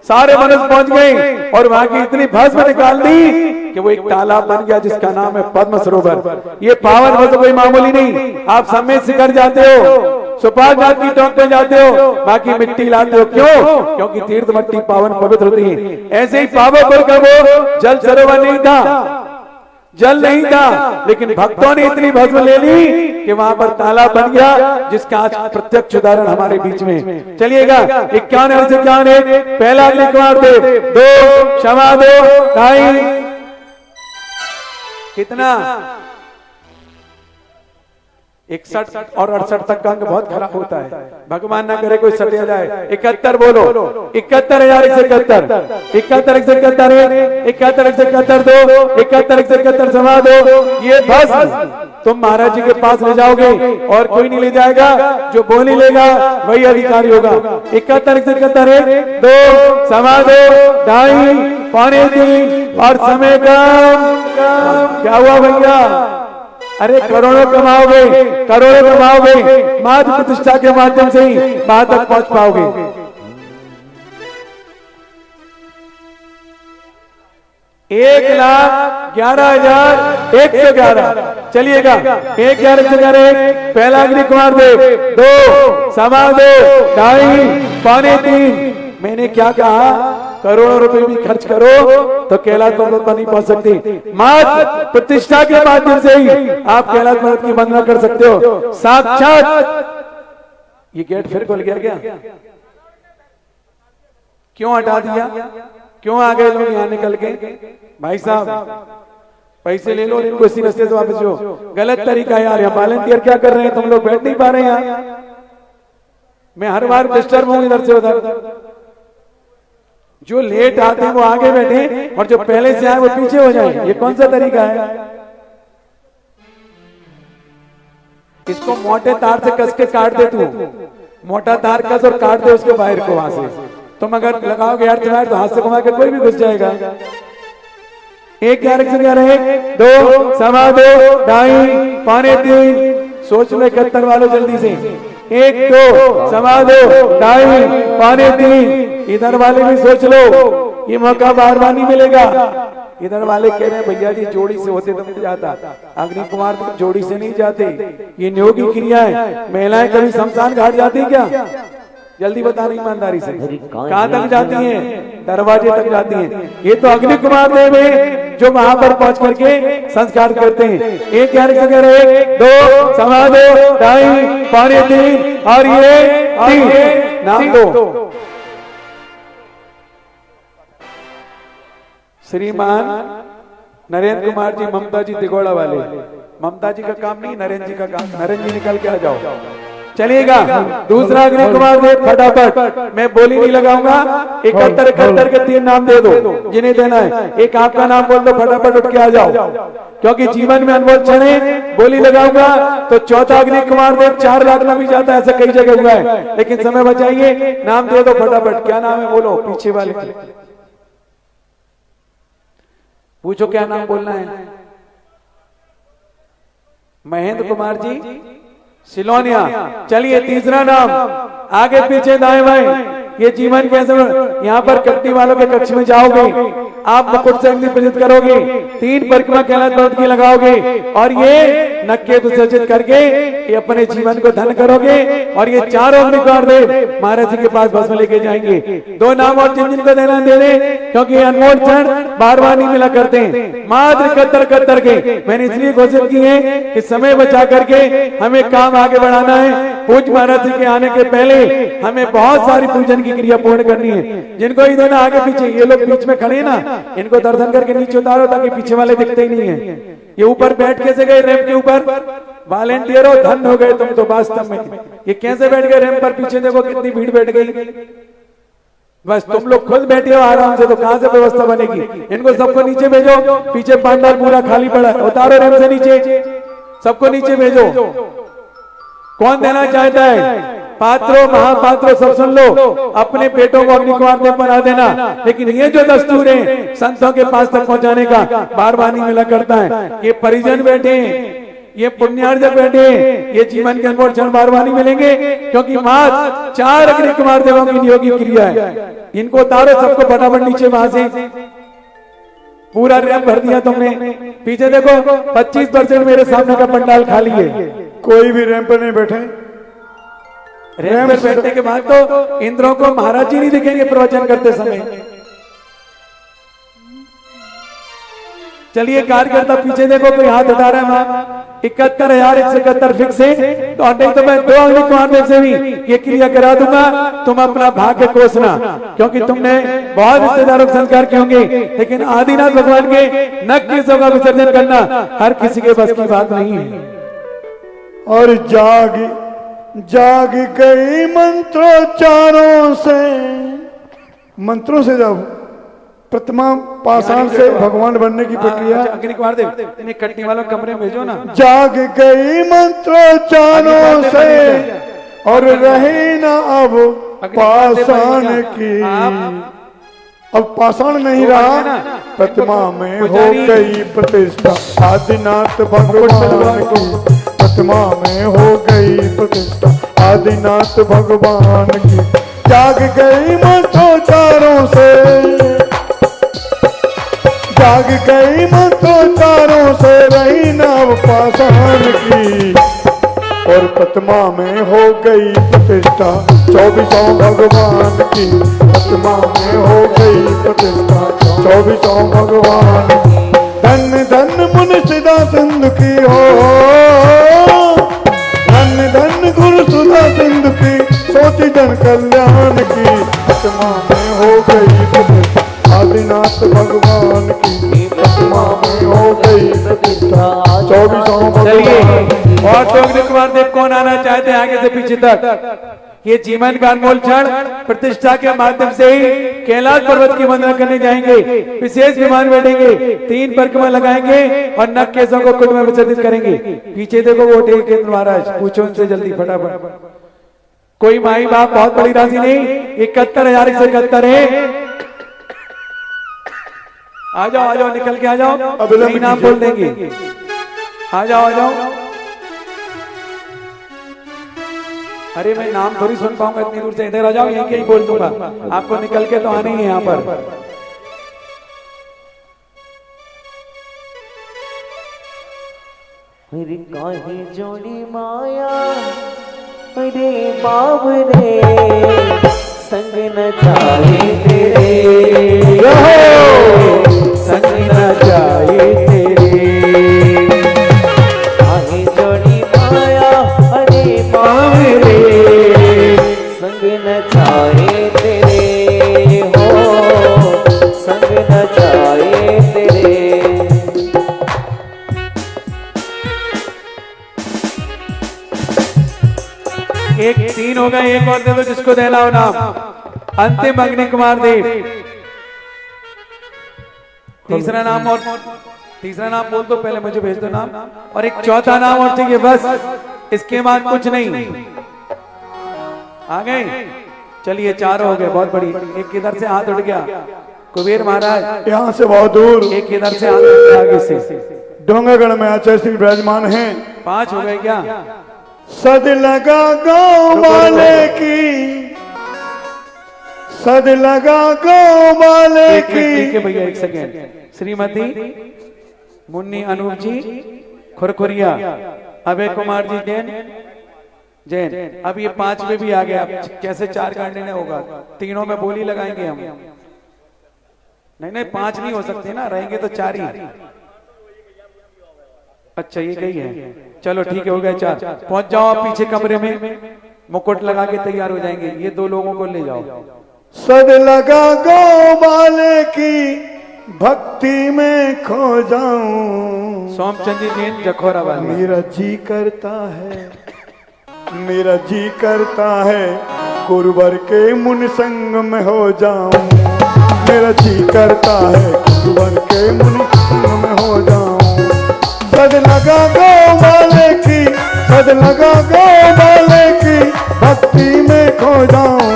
सारे मनुष्य पहुंच गए और वहां की इतनी भस्म निकाल दी कि वो एक तालाब बन गया जिसका नाम है पद्म सरोवर। ये पावन भस्म कोई मामूली नहीं। आप समय शिखर जाते हो, सुपार जात की टोंक पे जाते हो, बाकी मिट्टी लाते हो, क्यों? क्योंकि तीर्थ मट्टी पावन पवित्र होती है। ऐसे ही पावापुर का वो जल सरोवर नहीं था, जल नहीं था, लेकिन भक्तों ने इतनी भस्म ले ली कि वहां पर तालाब बन गया, जिसका आज प्रत्यक्ष उदाहरण हमारे बीच में। चलिएगा 51 से 51। पहला अग्नि कुमार देव 2, क्षमा 2, 2.5 कितना 61 और 68 तक का अंक बहुत खराब होता है। भगवान ना करे कोई सटिया जाए। 71 बोलो, 71,171, 71,171, 71,171 दो, 71,171 समा दो। ये भस्म तुम महाराज जी के पास ले जाओगे और कोई नहीं ले जाएगा, जो बोली लेगा वही अधिकारी होगा। 71,171 2, समा 2, 2.5, पौने 3 और समय कम। क्या हुआ भैया? अरे करोड़ों कमाओगे, करोड़ों कमाओगे, मात्र प्रतिष्ठा के माध्यम से ही वहां तक पहुंच पाओगे। 1,11,111। चलिएगा 1,11,111। पहला अग्नि कुमार देव 2, सवा 2, 2.5, पौने 3। मैंने क्या कहा? करोड़ों रुपए भी खर्च करो तो कैलाश पर्वत पर नहीं पहुंच सकती। मात्र प्रतिष्ठा के माध्यम से ही आप कैलाश पर्वत की वंदना कर सकते हो। साक्षात ये गेट फिर खुल गया क्या? क्यों हटा दिया? क्यों आ गए लोग यहाँ निकल के? भाई साहब पैसे ले लो और इनको इसी रास्ते से वापस जाओ। गलत तरीका है यार। यहाँ वॉलंटियर क्या कर रहे हैं? तुम लोग बैठ नहीं पा रहे हैं। मैं हर बार डिस्टर्ब हूं इधर से उधर। जो लेट आते हैं वो आगे बैठे और जो पहले से आए वो पीछे हो जाए। ये कौन सा तरीका है? इसको मोटे तार से कस के काट दे तू। मोटा तार कस और काट दे उसके वायर को वहां से। तुम अगर लगाओगे यार तुम्हारे तो हाथ से घुमा के कोई भी घुस जाएगा। 1,11,1 2, सवा 2, 2.5, पौने 3। सोच लो 71 वालों जल्दी से। 1, 2, सवा 2, 2.5, पौने 3। इधर वाले भी सोच लो, ये मौका बार बार नहीं मिलेगा। इधर वाले कह रहे हैं भैया जी जोड़ी से होते तो मिल जाता। अग्नि कुमार तो जोड़ी से नहीं जाते, ये नियोग की क्रिया है। महिलाएं कभी शमशान घाट जाती क्या? जल्दी बताना ईमानदारी से। कहां तक जाती हैं? दरवाजे तक जाती हैं। ये तो अग्नि कुमार देव है जो वहां पर पहुंच करके संस्कार करते हैं। 1,11,1 2, सवा 2, 2.5, पौने 3 और ये 3। नाम दो। श्रीमान नरेंद्र कुमार जी, ममता जी दिगोड़ा वाले। ममता जी का काम नहीं, नरेंद्र जी का काम। नरेंद्र जी निकल के आ जाओ। चलिएगा। दूसरा अग्नि कुमार देव फटाफट, मैं बोली नहीं लगाऊंगा। 71 के 3 नाम दे दो जिन्हें देना है। एक आपका नाम बोल दो, फटाफट उठ के आ जाओ, क्योंकि जीवन में अनमोल क्षण है। बोली लगाऊंगा तो चौथा अग्नि कुमार देव 4 लाख में भी जाता है, ऐसा कई जगह हुआ है। लेकिन समय बचाइए, नाम दे दो फटाफट। क्या नाम है बोलो, पीछे वाले पूछो क्या नाम बोलना है। महेंद्र कुमार जी सिलोनिया। चलिए तीसरा नाम, आगे पीछे दाएं बाएं, ये जीवन कैसे। यहाँ पर कट्टी वालों के कक्ष में जाओगे, आप मुकुट से अग्नि प्रज्वलित करोगे, 3 परिक्रमा कैलाश पर्वत की लगाओगे और ये नक्के विसर्जित करके ये अपने जीवन को धन करोगे। और ये 4 अग्नि कुमार देव महाराज जी के पास भस्म लेके जाएंगे। 2 नाम और जिन जिनको देना दे दे, क्योंकि अनमोल क्षण बार-बार नहीं मिला करते हैं। मात्र 71 के मैंने इसलिए घोषित की है कि समय बचा करके हमें काम आगे बढ़ाना है। पूज्य महाराज जी के आने के पहले हमें बहुत सारी पूजन की क्रिया पूर्ण करनी है। जिनको ही देना आगे पीछे, ये लोग बीच में खड़े ना, इनको दर्शन करके नीचे उतारो ताकि पीछे वाले दिखते ही नहीं है। ये ऊपर बैठ कैसे गए रैंप के ऊपर, वॉलेंटियर हो, धन हो गए तुम तो वास्तव में। ये कैसे बैठ गए रैंप पर, पीछे देखो कितनी भीड़ बैठ गई। बस तुम लोग खुद बैठे हो आराम से, तो कहां से व्यवस्था बनेगी। इनको सबको नीचे भेजो, पीछे पंडाल पूरा खाली पड़ा है, उतारो रैंप से नीचे, सबको नीचे भेजो। कौन देना चाहता है, पात्रों महापात्रों सब सुन लो, अपने पेटों को अग्नि कुमार देव बना देना। लेकिन ये जो दस्तूर है संतों के पास तक पहुंचाने का, बार बार नहीं मिला करता है। ये परिजन बैठे हैं, ये पुण्यार्जक बैठे हैं, ये जीवन के अनमोल क्षण बार बार नहीं मिलेंगे, क्योंकि मात्र 4 अग्नि कुमार देवों की नियोगी क्रिया है। इनको उतारो सबको फटाफट नीचे, वहां से पूरा रैंप भर दिया तुमने। पीछे देखो 25% मेरे सामने का पंडाल खाली है, कोई भी रैंप पर नहीं बैठे। रैंप पर बैठने के बाद तो इंद्रों को महाराज जी नहीं दिखेंगे प्रवचन करते समय। चलिए कार्यकर्ता पीछे देखो, कोई हाथ उठा रहा है वहां। 71,171 फिक्स है, तो नहीं तो मैं 2 अग्नि कुमार देव से भी ये क्रिया करा दूंगा। तुम अपना भाग्य कोसना, क्योंकि तुमने बहुत रिश्तेदारों के संस्कार किए होंगे, लेकिन आदिनाथ भगवान के नख केसों का विसर्जन करना हर किसी के बस की बात नहीं है। और जाग गई मंत्रोच्चारों से, मंत्रों से जब प्रतिमा पाषाण से भगवान बनने की प्रक्रिया। अग्नि कुमार देव इन्हें कटनी वालों कमरे में भेजो ना। जाग गई मंत्रोच्चारों से और रहे ना अब पाषाण की, अब पाषाण नहीं रहा, प्रतिमा में हो गई प्रतिष्ठा आदिनाथ भगवान की, प्रतिमा में हो गई प्रतिष्ठा आदिनाथ भगवान की। जाग गई मंत्रोच्चारों से, जाग गई मंत्रोच्चारों से रही नाव पाषाण की, और प्रतिमा में हो गई प्रतिष्ठा 24 भगवान की, प्रतिमा में हो गई प्रतिष्ठा 24 भगवान की। धन धन मुनिसुधा सिंधु की हो, धन धन गुरु सुधा सिंधु की, सोची जन कल्याण की, प्रतिमा में हो गई प्रतिष्ठा आदिनाथ भगवान की, प्रतिमा में हो गई प्रतिष्ठा 24 भगवान की। और तो अग्नि कुमार देव कौन आना चाहते हैं आगे से पीछे तक। ये जीवन का अनमोल क्षण प्रतिष्ठा के माध्यम से ही कैलाश पर्वत की वंदना करने जाएंगे। विशेष विमान बैठेंगे, 3 परिक्रमा लगाएंगे और नख केसों को कुंड में विसर्जित करेंगे। पीछे देखो वो केंद्र महाराज, पूछो उनसे जल्दी फटाफट। कोई माई बाप बहुत बड़ी राशि नहीं, 71,171 है। आ जाओ निकल के आ जाओ, अब नाम बोल देंगे। आ जाओ। अरे मैं नाम थोड़ी सुन पाऊंगा इतनी दूर से, इधर आ जाओ, यहीं कहीं बोल दूंगा। आपको निकल के तो आने ही है यहाँ पर। अरे काहे जोड़ी माया, अरे बाबरे संग न जाए तेरे, संग न जाए तेरे। काहे जोड़ी माया, अरे बाबरे संग न जाए तेरे, हो संग न जाए तेरे। एक 3 हो गए, एक और दे दो जिसको देना हो नाम। अंतिम अग्नि कुमार देव। तीसरा नाम बोल दो, पहले मुझे भेज दो नाम, और एक चौथा नाम और चाहिए बस, इसके बाद कुछ नहीं। आ गए? चलिए 4 हो गए, बहुत बड़ी। एक किधर से हाथ उठ गया? कुबेर महाराज यहाँ से बहुत दूर। एक किधर से हाथ उठ गया? आगे से डोंगरगढ़ में आचार्य सिंह विराजमान हैं। 5 हो गए क्या? सद लगा गाँव वाले की, सद लगा गाँव वाले की। भैया एक सेकेंड। श्रीमती मुन्नी अनूप जी खुरखुरिया, अभय कुमार जी जैन। अब ये 5 में भी आ गया, अब कैसे 4 करने होगा? तीनों में बोली लगाएंगे हम। नहीं 5 नहीं हो सकते ना, रहेंगे तो 4 ही। अच्छा ये कही है, चलो ठीक है, हो गए 4। पहुंच जाओ आप पीछे कमरे में, मुकुट लगा के तैयार हो जाएंगे। ये 2 लोगों को ले जाओ। सद लगा गाँव वाले की, भक्ति में खो जाऊं। सोमचंद जी जैन जखोरा वाले। मेरा जी करता है, मेरा जी करता है, गुरुवर के मुन संग में हो जाऊं। मेरा जी करता है, गुरुवर के मुन संग में हो जाऊं। सद लगा गाँव वाले की, सद लगा गाँव वाले की, भक्ति में खो जाऊं।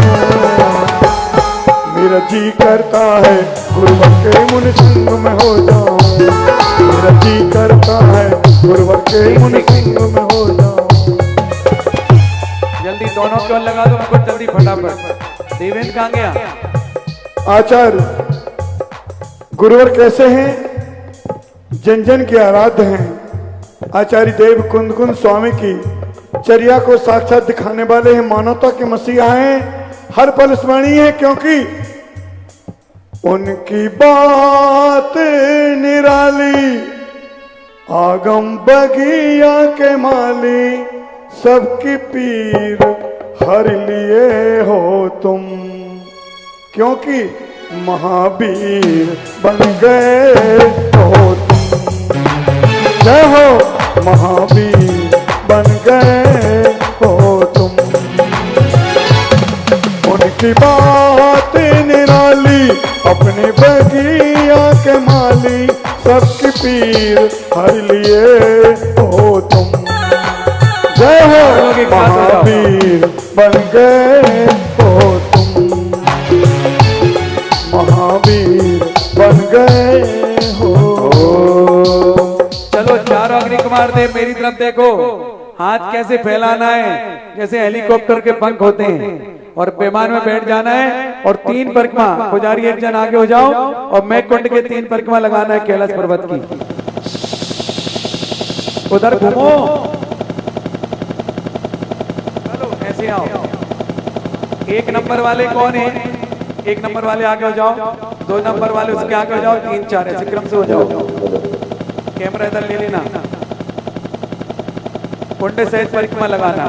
मेरा जी करता है, गुरुवर के मुन संग में हो जाऊं। मेरा जी करता है, गुरुवर के मुन संग में हो जाऊं। जल्दी दोनों को लगा दो मुकुट, जल्दी फटाफट। देवेंद्र कहाँ गया? आचार्य गुरुवर कैसे हैं? जन जन के आराध्य हैं। आचार्य देव कुंद कुंद स्वामी की चर्या को साक्षात दिखाने वाले हैं, मानवता के मसीहा हैं, हर पल स्मरणीय है, क्योंकि उनकी बात निराली, आगम बगिया के माली, सबकी पीर हर लिए हो तुम। क्योंकि महावीर बन गए हो तुम। जय हो महावीर बन गए हो तुम। उनकी बात निराली, अपने बगिया के माली, सबकी पीर हर लिए हो तुम। जय हो महावीर बन गए हो तुम। महावीर बन गए हो। चलो 4 अग्नि कुमार देव मेरी तरफ देखो, हाथ कैसे फैलाना है, जैसे हेलीकॉप्टर के पंख होते हैं, और विमान में बैठ जाना है, और 3 परिक्रमा। पुजारी एक जन आगे हो जाओ, और मैं कुंड के 3 परिक्रमा लगाना है कैलाश पर्वत की। उधर घूमो, चलो ऐसे आओ। 1 नंबर वाले कौन है? 1 नंबर वाले आगे हो जाओ, 2 नंबर वाले उसके आगे हो जाओ, 3 4 ऐसे क्रम से हो जाओ। कैमरा इधर ले लेना, कुंड सहित परिक्रमा लगाना।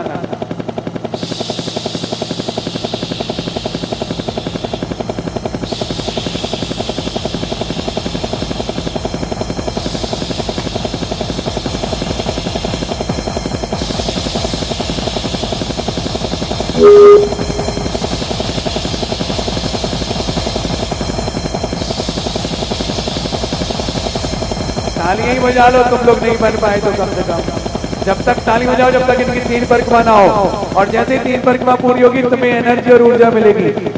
तालियां ही बजा लो, तुम लोग नहीं बन पाए तो कम से कम जब तक ताली बजाओ, जब तक इनकी 3 परिक्रमा ना हो। और जैसे ही 3 परिक्रमा पूरी होगी, तुम्हें एनर्जी और ऊर्जा मिलेगी।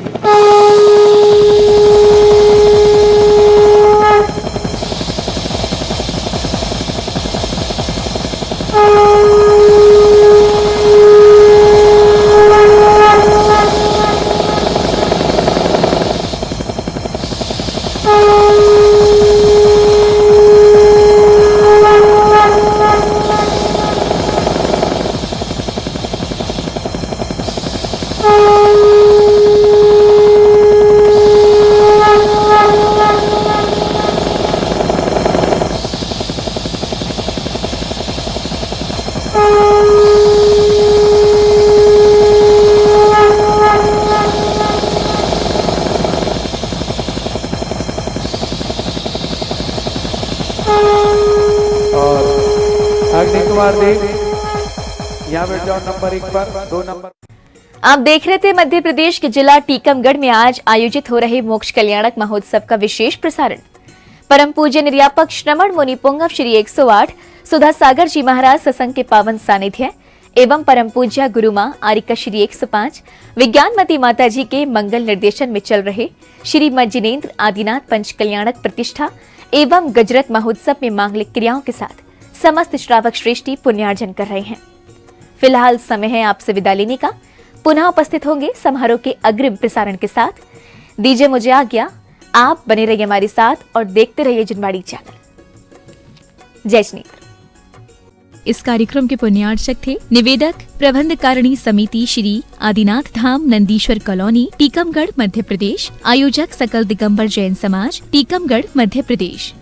यहाँ बैठ जाओ नंबर 1 पर, 2 नंबर। आप देख रहे थे मध्य प्रदेश के जिला टीकमगढ़ में आज आयोजित हो रहे मोक्ष कल्याणक महोत्सव का विशेष प्रसारण। परम पूज्य निर्यापक श्रमण मुनि पुंगव श्री 108 सुधा सागर जी महाराज सत्संग के पावन सानिध्य एवं परम पूज्य गुरु मां आरिका श्री 105 विज्ञानमती माता जी के मंगल निर्देशन में चल रहे श्री जिनेन्द्र आदिनाथ पंच कल्याणक प्रतिष्ठा एवं गजरत महोत्सव में मांगलिक क्रियाओं के साथ समस्त श्रावक श्रेष्ठी पुण्यार्जन कर रहे हैं। फिलहाल समय है आपसे विदा लेने का। पुनः उपस्थित होंगे समारोह के अग्रिम प्रसारण के साथ। दीजिए मुझे आज्ञा, आप बने रहिए हमारे साथ और देखते रहिए जिनवाड़ी चैनल। जय जिनेन्द्र। इस कार्यक्रम के पुण्यार्चक थे निवेदक प्रबंध कारिणी समिति श्री आदिनाथ धाम नंदीश्वर कॉलोनी टीकमगढ़ मध्य प्रदेश। आयोजक सकल दिगंबर जैन समाज टीकमगढ़ मध्य प्रदेश।